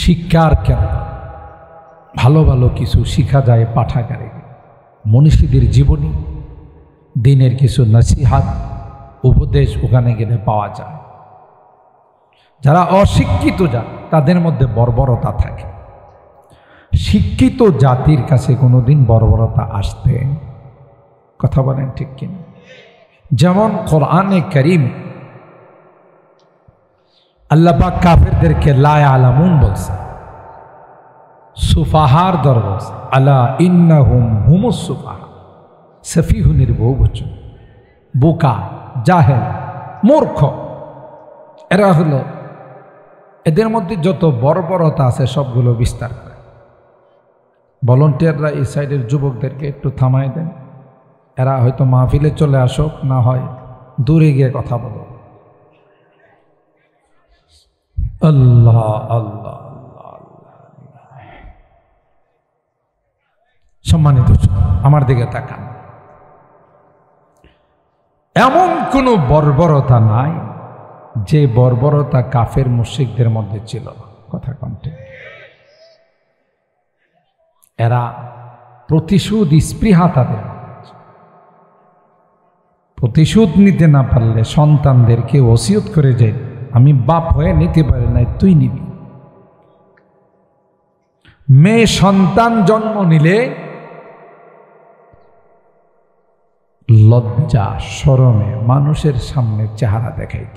শিক্ষার কেন্দ্র, ভালো ভালো কিছু শিখা যায় পাঠাগারে। মনীষীদের জীবনী, দিনের কিছু নসিহাত উপদেশ ওখানে গেলে পাওয়া যায়। যারা অশিক্ষিত জাতি তাদের মধ্যে বর্বরতা থাকে, শিক্ষিত জাতির কাছে কোনোদিন বর্বরতা আসতে, কথা বলেন ঠিক কিনা? যেমন কোরআনে কারীম আল্লাহ পাক কাফেরদেরকে লা ইয়ালামুন বলছে, সুফাহার দর বলছে, আলা ইন্নাহুম হুমুস সুফাহা। সফিহুনের বহুবচন, বোকা, জাহেল, মূর্খ, এরা হলো, এদের মধ্যে যত বর্বরতা আছে সবগুলো বিস্তার করে। ভলান্টিয়াররা এই সাইডের যুবকদেরকে একটু থামায় দেন, এরা হয়তো মাহফিলে চলে আসুক, না হয় দূরে গিয়ে কথা বলো। আল্লাহ আল্লাহ আল্লাহ। সম্মানিত আমার দিকে তাকান, এমন কোনো বর্বরতা নাই যে বর্বরতা কাফের মুশরিকদের মধ্যে ছিল। কথা কণ্ঠে এরা প্রতিশোধ স্পৃহা তাদের, প্রতিশোধ নিতে না পারলে সন্তানদেরকে ওসিয়ত করে যে আমি বাপ হয়ে নিতে পারি নাই, তুই নিবি। মেয়ে সন্তান জন্ম নিলে লজ্জা শরমে মানুষের সামনে চেহারা দেখাইত,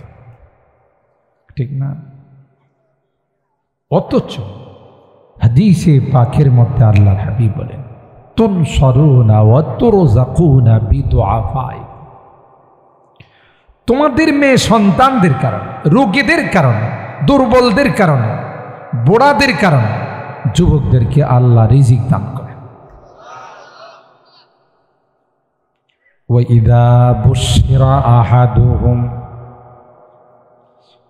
ঠিক না? অথচ হাদিসে পাকের মধ্যে আল্লাহর হাবিব বলেন, তুনসারুনা ওয়া তুরযাকুনা বিদুআফাই। তোমাদের মেয়ে সন্তানদের কারণে, রোগীদের কারণে, দুর্বলদের কারণে, বুড়াদের কারণে যুবকদেরকে আল্লাহ রিজিক দান করেন। ওয়া ইযা বুশিরা আহাদুহুম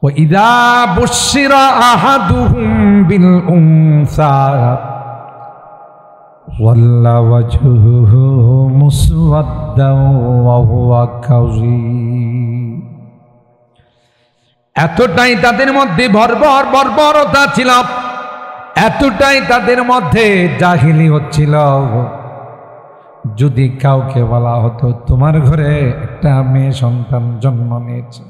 وإذا بشر أحدهم بالأنثى ظل وجهه مسودا وهو كظيم। এতটাই তাদের মধ্যে বর্বরতা ছিল, এতটাই তাদের মধ্যে জাহিলি হচ্ছিল, যদি কাউকে বলা হতো তোমার ঘরে একটা মেয়ে সন্তান জন্ম নিয়েছে,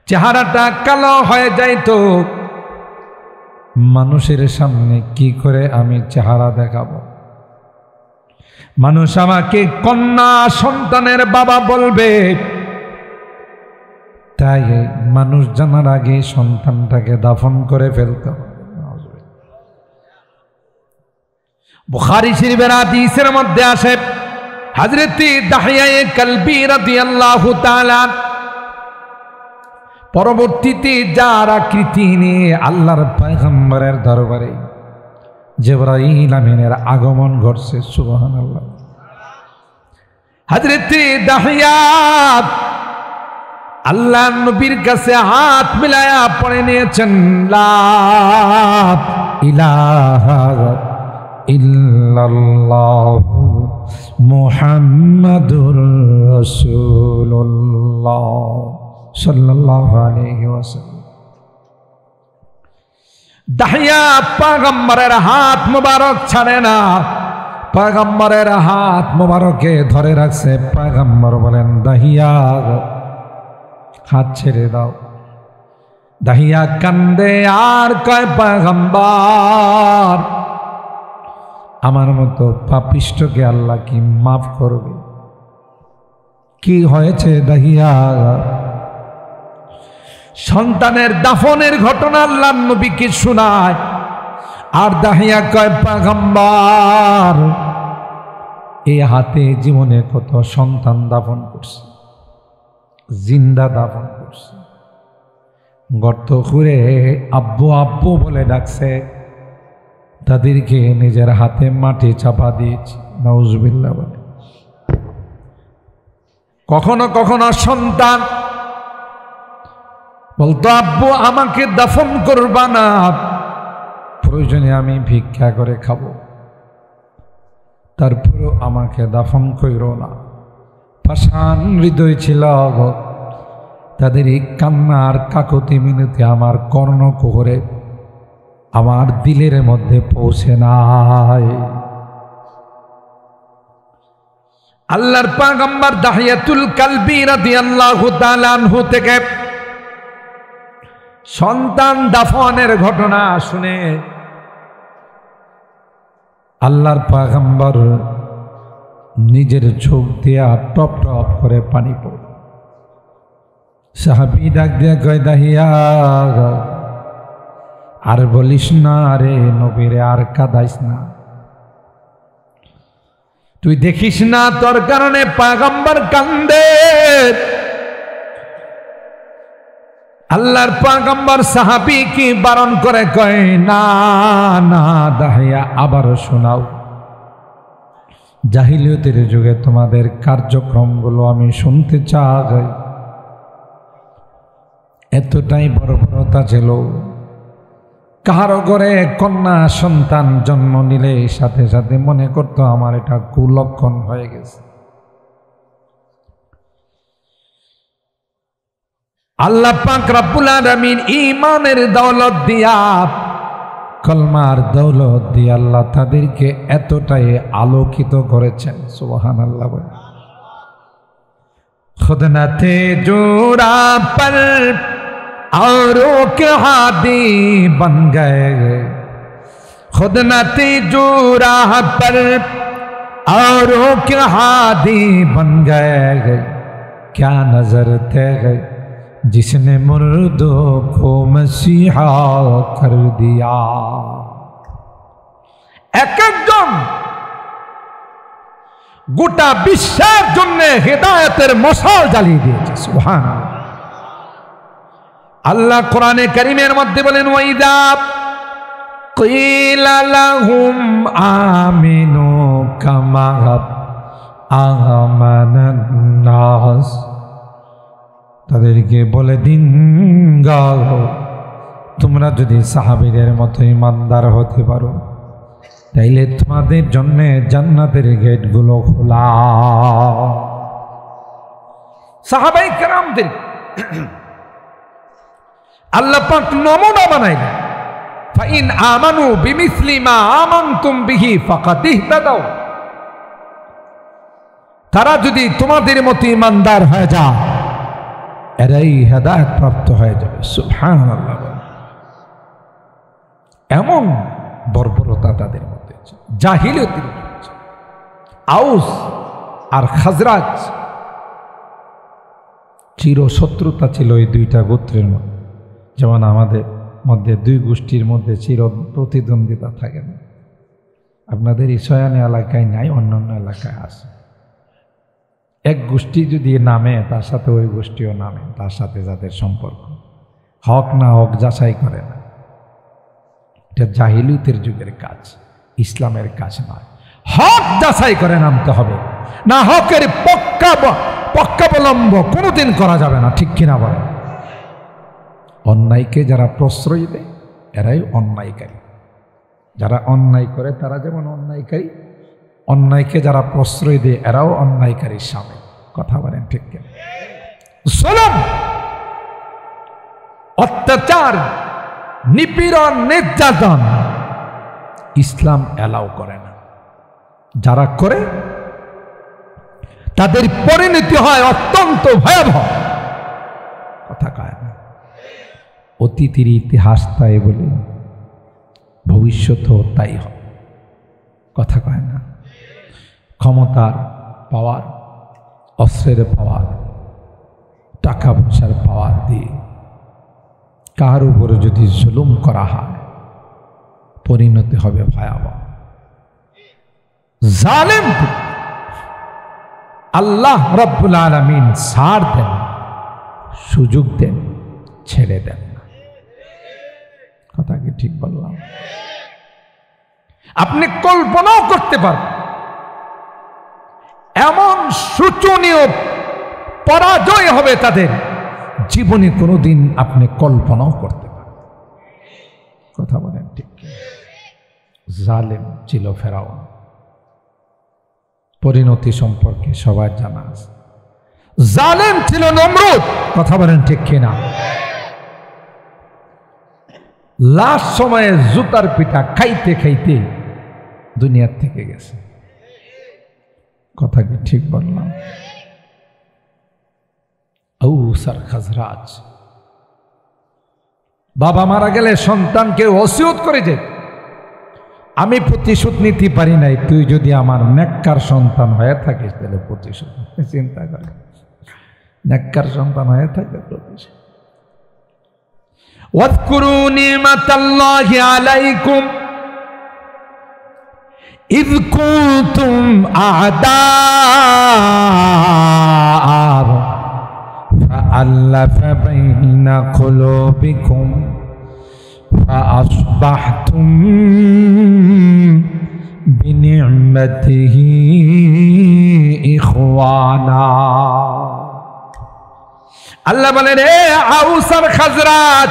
চেহারাটা কালো হয়ে যাইতো, মানুষের সামনে কি করে আমি চেহারা দেখাবো? মানুষ আমাকে কন্যা সন্তানের বাবা বলবে, তাই মানুষ জানার আগে সন্তানটাকে দাফন করে ফেলতে হবে। বুখারী শরীফের হাদিসের মধ্যে আসে, হযরত দাহিয়া কালবী রাদিয়াল্লাহু তাআলা পরবর্তীতে যার আকৃতি নিয়ে আল্লাহর পয়গম্বরের দরবারে জিবরাইল আমিনের আগমন ঘটছে। সুবহানাল্লাহ। হযরত দাহিয়া আল্লাহ নবীর কাছে হাত মিলায়া পড়ে নিয়েছেন, লা ইলাহা ইল্লাল্লাহু মুহাম্মাদুর রাসূলুল্লাহ সাল্লাল্লাহু আলাইহি ওয়াসাল্লাম। দাহিয়া পয়গম্বরের হাত মুবারক ছাড়ে না, পয়গম্বরের হাত মুবারকে ধরে রাখছে। পয়গম্বর বলেন, দাহিয়া হাত ছেড়ে দাও। দাহিয়া কান্দে আর কয়, পয়গম্বর আমার মতো পাপিষ্ঠকে আল্লাহ কি মাফ করবে? কি হয়েছে দাহিয়া? সন্তানের দাফনের ঘটনা আল্লাহর নবীকে শোনায়, আর দাহিয়া কয়, পয়গম্বর এই হাতে জীবনে কত সন্তান দাফন করছে, জিন্দা দাফন করছে, গর্ত খুঁড়ে আব্বু আব্বু বলে ডাকছে, তাদেরকে নিজের হাতে মাটি চাপা দিয়েছি। নাউজুবিল্লাহ বলে। কখনো কখনো সন্তান বলতো, আব্বু আমাকে দাফন করবা না, প্রয়োজনে আমি ভিক্ষা করে খাবো, তারপরেও আমাকে দাফন কইরো না। পাষাণ হৃদয় ছিল তাদের এই কান্নার কাকতি মিনতি আমার কর্ণকুহরে, আমার দিলের মধ্যে পৌঁছে নাই। আল্লাহর পয়গম্বর দাহিয়াতুল কালবী রাদিয়াল্লাহু তাআলা আনহু থেকে সন্তান দাফনের ঘটনা শুনে আল্লাহর পয়গম্বর নিজের চোখ দিয়া টপ টপ করে পানি পড়ে। সাহাবী ডাক দিয়া কয়, দাহিয়া আর বলিস না রে নবীরে, আর কাঁদাইস না, তুই দেখিস না তোর কারণে পয়গম্বর কান্দে। আল্লাহর পয়গম্বর সাহাবী কি বারণ করে কয়, না না দাহিয়া আবার শোনাও, জাহিলিয়তের যুগে তোমাদের কার্যক্রমগুলো আমি শুনতে চাই। এতটাই বর্বরতা ছিল, কারো ঘরে কন্যা সন্তান জন্ম নিলে সাথে সাথে মনে করতো আমার এটা কুলক্ষণ হয়ে গেছে। আল্লাহ পাক রব্বুল আলামিন ঈমানের দৌলত দিয়া, কলমার দৌলত দিয়ে আল্লাহ তাদেরকে এতটাই আলোকিত করেছেন। সুবহানাল্লাহ। खुद न थे जोड़ा पर औरों के हादी बन गए, खुद न थे जोड़ा पर औरों के हादी बन गए, क्या नजर थे जिसने मुर्दों को मसीहा कर दिया। एक एक जन গোটা বিশ্বের জন্য হেদায়েতের মশাল জ্বালিয়ে দিয়েছে। সুবহানাল্লাহ। আল্লাহ কোরআনে কারীমের মধ্যে বলেন, ওয়াইদা কিলা লাহুম আমিনু কামা আমানান নাস তাদেরকে বলে দিন গাও, তোমরা যদি সাহাবীদের মতো ইমানদার হতে পারো তাইলে তোমাদের জন্য জান্নাতের গেটগুলো খোলা। সাহাবায়ে কেরামদের আল্লাহ পাক নমুনা বানাইলেন, ফাইন আমানু বিমিসলি মা আমানতুম বিহি ফাকাদ ইহতাদাও। তারা যদি তোমাদের মতো ইমানদার হয়ে যায় এরাই হেদায়েত প্রাপ্ত হয়ে যাবে। সুবহানাল্লাহ। এমন বর্বরতা তাদের মধ্যে, জাহিলিয়তের মধ্যে। আউস আর খাজরাজ চিরশত্রুতা ছিল এই দুইটা গোত্রের মধ্যে। যেমন আমাদের মধ্যে দুই গোষ্ঠীর মধ্যে চির প্রতিদ্বন্দ্বিতা থাকে না, আপনাদের ইসয়ানি এলাকায় নাই, অন্যান্য এলাকায় আছে। এক গোষ্ঠী যদি নামে তার সাথে ওই গোষ্ঠীও নামে, তার সাথে যাদের সম্পর্ক হক না হক যাচাই করে না। এটা জাহিলিয়তের যুগের কাজ, ইসলামের কাজ নয়। হক যাচাই করে নামতে হবে, না হকের পক্ষাবলম্ব কোনোদিন করা যাবে না, ঠিক কিনা বলে? অন্যায়কে যারা প্রশ্রয় দেয় এরাই অন্যায়কারী। যারা অন্যায় করে তারা যেমন অন্যায়কারী, অন্যায়কে যারা প্রশ্রয় দেয় এরাও অন্যায়কারীর সামনে। কথা বলেন ঠিক কিনা? জুলুম, অত্যাচার, নিপীড়ন, নির্যাতন ইসলাম এলাও করে না। যারা করে তাদের পরিণতি হয় অত্যন্ত ভয়াবহ। কথা কয় না, অতীতের ইতিহাস তাই বলে ভবিষ্যতেও তাই হয়। কথা কয় না, ক্ষমতার পাওয়ার, অস্ত্রের পাওয়ার, টাকা পয়সার পাওয়ার দিয়ে কার উপরে যদি জুলুম করা হয় পরিণতি হবে ভয়াবহ। জালেম আল্লাহ রাব্বুল আলামিন ছাড় দেন, সুযোগ দেন, ছেড়ে দেন না। কথা কি ঠিক বললাম? আপনি কল্পনাও করতে পারবেন এমন শোচনীয় পরাজয় হবে তাদের, জীবনে কোনোদিন আপনি কল্পনাও করতে পারেন। কথা বলেন ঠিক? জালেম ছিল ফেরাউন, পরিণতি সম্পর্কে সবার জানা আছে। জালেম ছিল নমরুদ, কথা বলেন ঠিক কিনা? লাস্ট সময়ে জুতার পিঠা খাইতে খাইতে দুনিয়ার থেকে গেছে। কথা কি ঠিক বললাম? আউস আর খাজরাজ, বাবা মারা গেলে সন্তানকে ওসিয়ত করে যে আমি প্রতিশোধ নিতে পারি নাই, তুই যদি আমার নেককার সন্তান হয়ে থাকিস তাহলে প্রতিশোধ। চিন্তা করে, নেককার সন্তান হয়ে থাকবে প্রতিশোধ। ওয়াজকুরু নি'মাতাল্লাহি আলাইকুম ইয কুনতুম আ'দাআ فألف بين قلوبكم فأصبحتم بنعمته إخوانا। আল্লাহ বলেন, এ আউস আর খাজরাজ,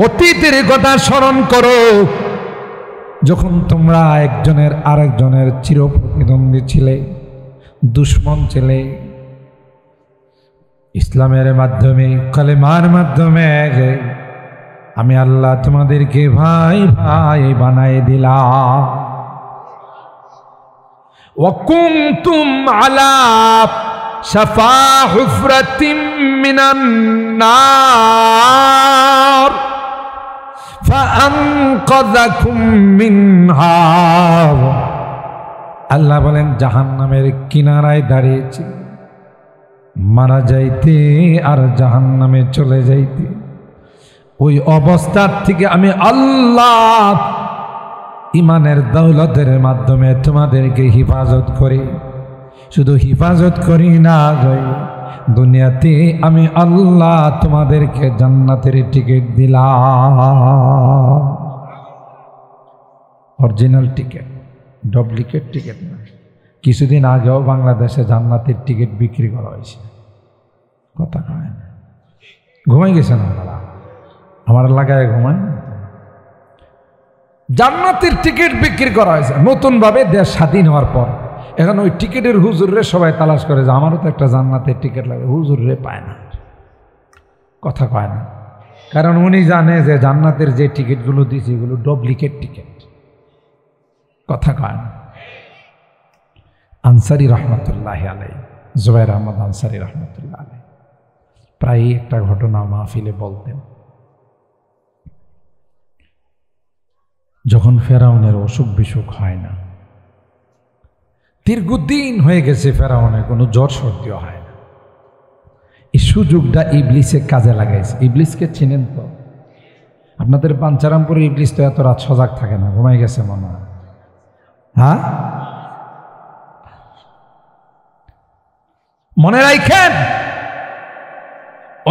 অতীতের কথা স্মরণ করো, যখন তোমরা একজনের আরেকজনের চিরপ্রতিদ্বন্দ্বী ছিলে, দুশ্মন ছিলে। ইসলামের মাধ্যমে, কালেমার মাধ্যমে আমি আল্লাহ তোমাদেরকে ভাই ভাই বানাই দিলাম। ওয়া কুনতুম আলা শাফা হুফরাতিম মিনান নার ফাআনকাযাকুম মিনহা। আল্লাহ বলেন, জাহান্নামের কিনারায় দাঁড়িয়েছি, মারা যাইতে আর জাহান্নামে চলে যাইতে, ওই অবস্থার থেকে আমি আল্লাহ ইমানের দৌলতের মাধ্যমে তোমাদেরকে হিফাজত করি। শুধু হিফাজত করি না, দুনিয়াতে আমি আল্লাহ তোমাদেরকে জান্নাতের টিকিট দিলাম। অরিজিনাল টিকিট, ডুপ্লিকেট টিকিট না। কিছুদিন আগেও বাংলাদেশে জান্নাতের টিকিট বিক্রি করা হয়েছে, কথা কয় না, ঘুমাই গেছেন আপনারা, আমার এলাকায় ঘুমায়। জান্নাতের টিকিট বিক্রি করা হয়েছে নতুনভাবে, দেশ স্বাধীন হওয়ার পর। এখন ওই টিকিটের হুজুরে সবাই তালাশ করে যে আমারও তো একটা জান্নাতের টিকিট লাগে, হুজুরে পায় না, কথা কয় না। কারণ উনি জানে যে জান্নাতের যে টিকিটগুলো দিয়েছে এগুলো ডুপ্লিকেট টিকিট, কথা কয় না। আনসারী রহমতুল্লাহ আলাই, জুবাইর আহমদ আনসারী রহমতুল্লাহ আলাই প্রায় একটা ঘটনা মাহফিলে বলতেন। যখন ফেরাউনের অসুখ বিসুখ হয় না, দীর্ঘদিন হয়ে গেছে ফেরাউনের কোনো জ্বর সর্দিও হয় না, এই সুযোগটা ইবলিসে কাজে লাগাইছে। ইবলিসকে চিনেন তো? আপনাদের পাঞ্চারামপুরে ইবলিস তো এত রাত সজাগ থাকে না, ঘুমাই গেছে মনে হয়। হ্যাঁ, মনে রাখেন,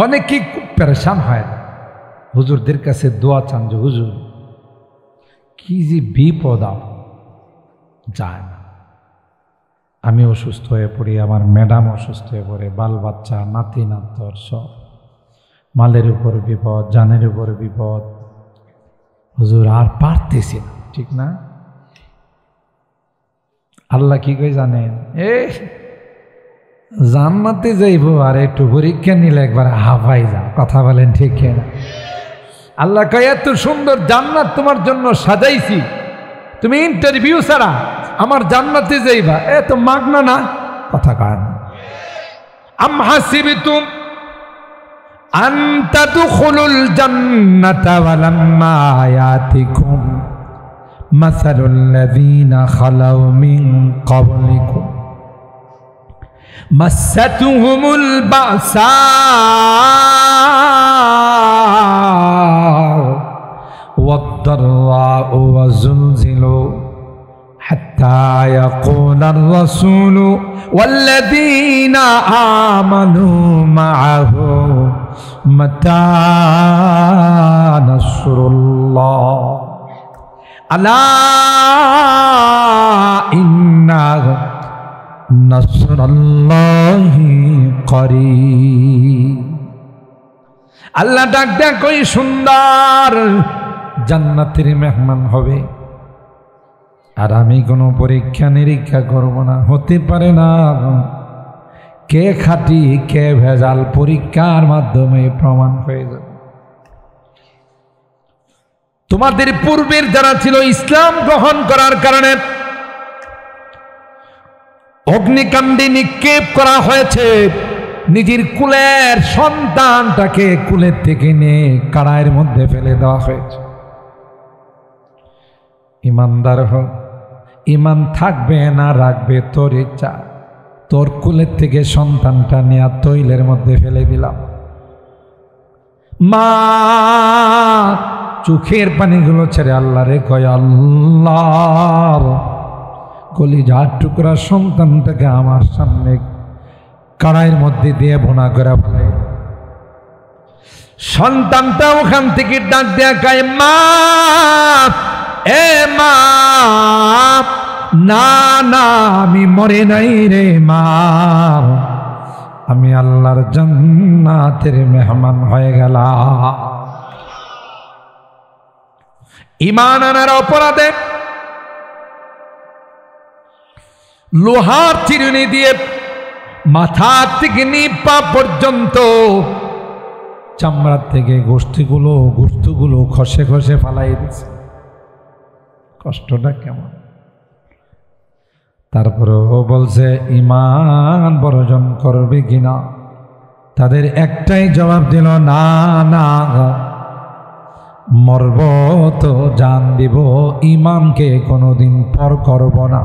অনেকেই খুব পেরেশান হয় না, হুজুরদের কাছে দোয়া চান যে হুজুর কি যে বিপদ যায় না। আমি অসুস্থ হয়ে পড়ি, আমার ম্যাডাম অসুস্থ হয়ে পড়ে, বাল বাচ্চা নাতি নাতর সব, মালের উপর বিপদ, জানের উপর বিপদ, হুজুর আর পারতেছি না, ঠিক না? আল্লাহ কি কই জানেন? জান্নাতে যাইব আর একটু পরীক্ষা নিলে একবার হাফাই যাও, কথা বলেন ঠিক না? আল্লাহ কয় এত সুন্দর জান্নাত তোমার জন্য সাজাইছি, তুমি ইন্টারভিউ ছাড়া আমার জান্নাতে যাইবা, এত মাগনা না, কথা কয় না। আম হাসিবতুম আন তাদখুলুল জান্নাতা ওয়ালাম্মা ইয়াতিকুম মাসালুল লাযীনা খালাউ মিন ক্বাবলিকুম মাসাতুহুমুল বাসা والضراء وزلزلوا حتى يقول الرسول والذين آمنوا معه متى نصر الله ألا إن نصر الله قريب। আল্লাহ ডাক ডাক কই সুন্দর জান্নাতের মেহমান হবে, আর আমি কোনো পরীক্ষা নিরীক্ষা করব না, হতে পারে না। কে খাঁটি কে ভেজাল পরীক্ষার মাধ্যমে প্রমাণ হয়ে যাবে। তোমাদের পূর্বের যারা ছিল ইসলাম গ্রহণ করার কারণে অগ্নিকাণ্ডে নিক্ষেপ করা হয়েছে, নিজের কুলের সন্তানটাকে কুলের থেকে নিয়ে কারায়ের মধ্যে ফেলে দেওয়া হয়েছে। ইমানদার হোক, ইমান থাকবে না রাখবে তোর ইচ্ছা, তোর কুলের থেকে সন্তানটা নিয়ে তৈলের মধ্যে ফেলে দিলাম। মা চোখের পানিগুলো ছেড়ে আল্লাহ রে কয়, আল্লাহ কলিজার টুকরা সন্তানটাকে আমার সামনে কড়াইয়ের মধ্যে দিয়ে ভুনা করে ফেলে। সন্তানটা ওখান থেকে ডাক দেয়া কয়, মা এ মা, না না আমি মরে নাই রে মা, আমি আল্লাহর জান্নাতের মেহমান হয়ে গেলাম। ঈমান আনার অপরাধে লোহার চিরুনি দিয়ে মাথা থেকে পা পর্যন্ত চামড়ার থেকে গোশতগুলো খসে খসে ফালাই দিচ্ছে। কষ্টটা কেমন! তারপরে ও বলছে ঈমান বর্জন করবে কিনা, তাদের একটাই জবাব দিল, না না মরব তো জান দিব, ঈমানকে কোনোদিন পর করব না।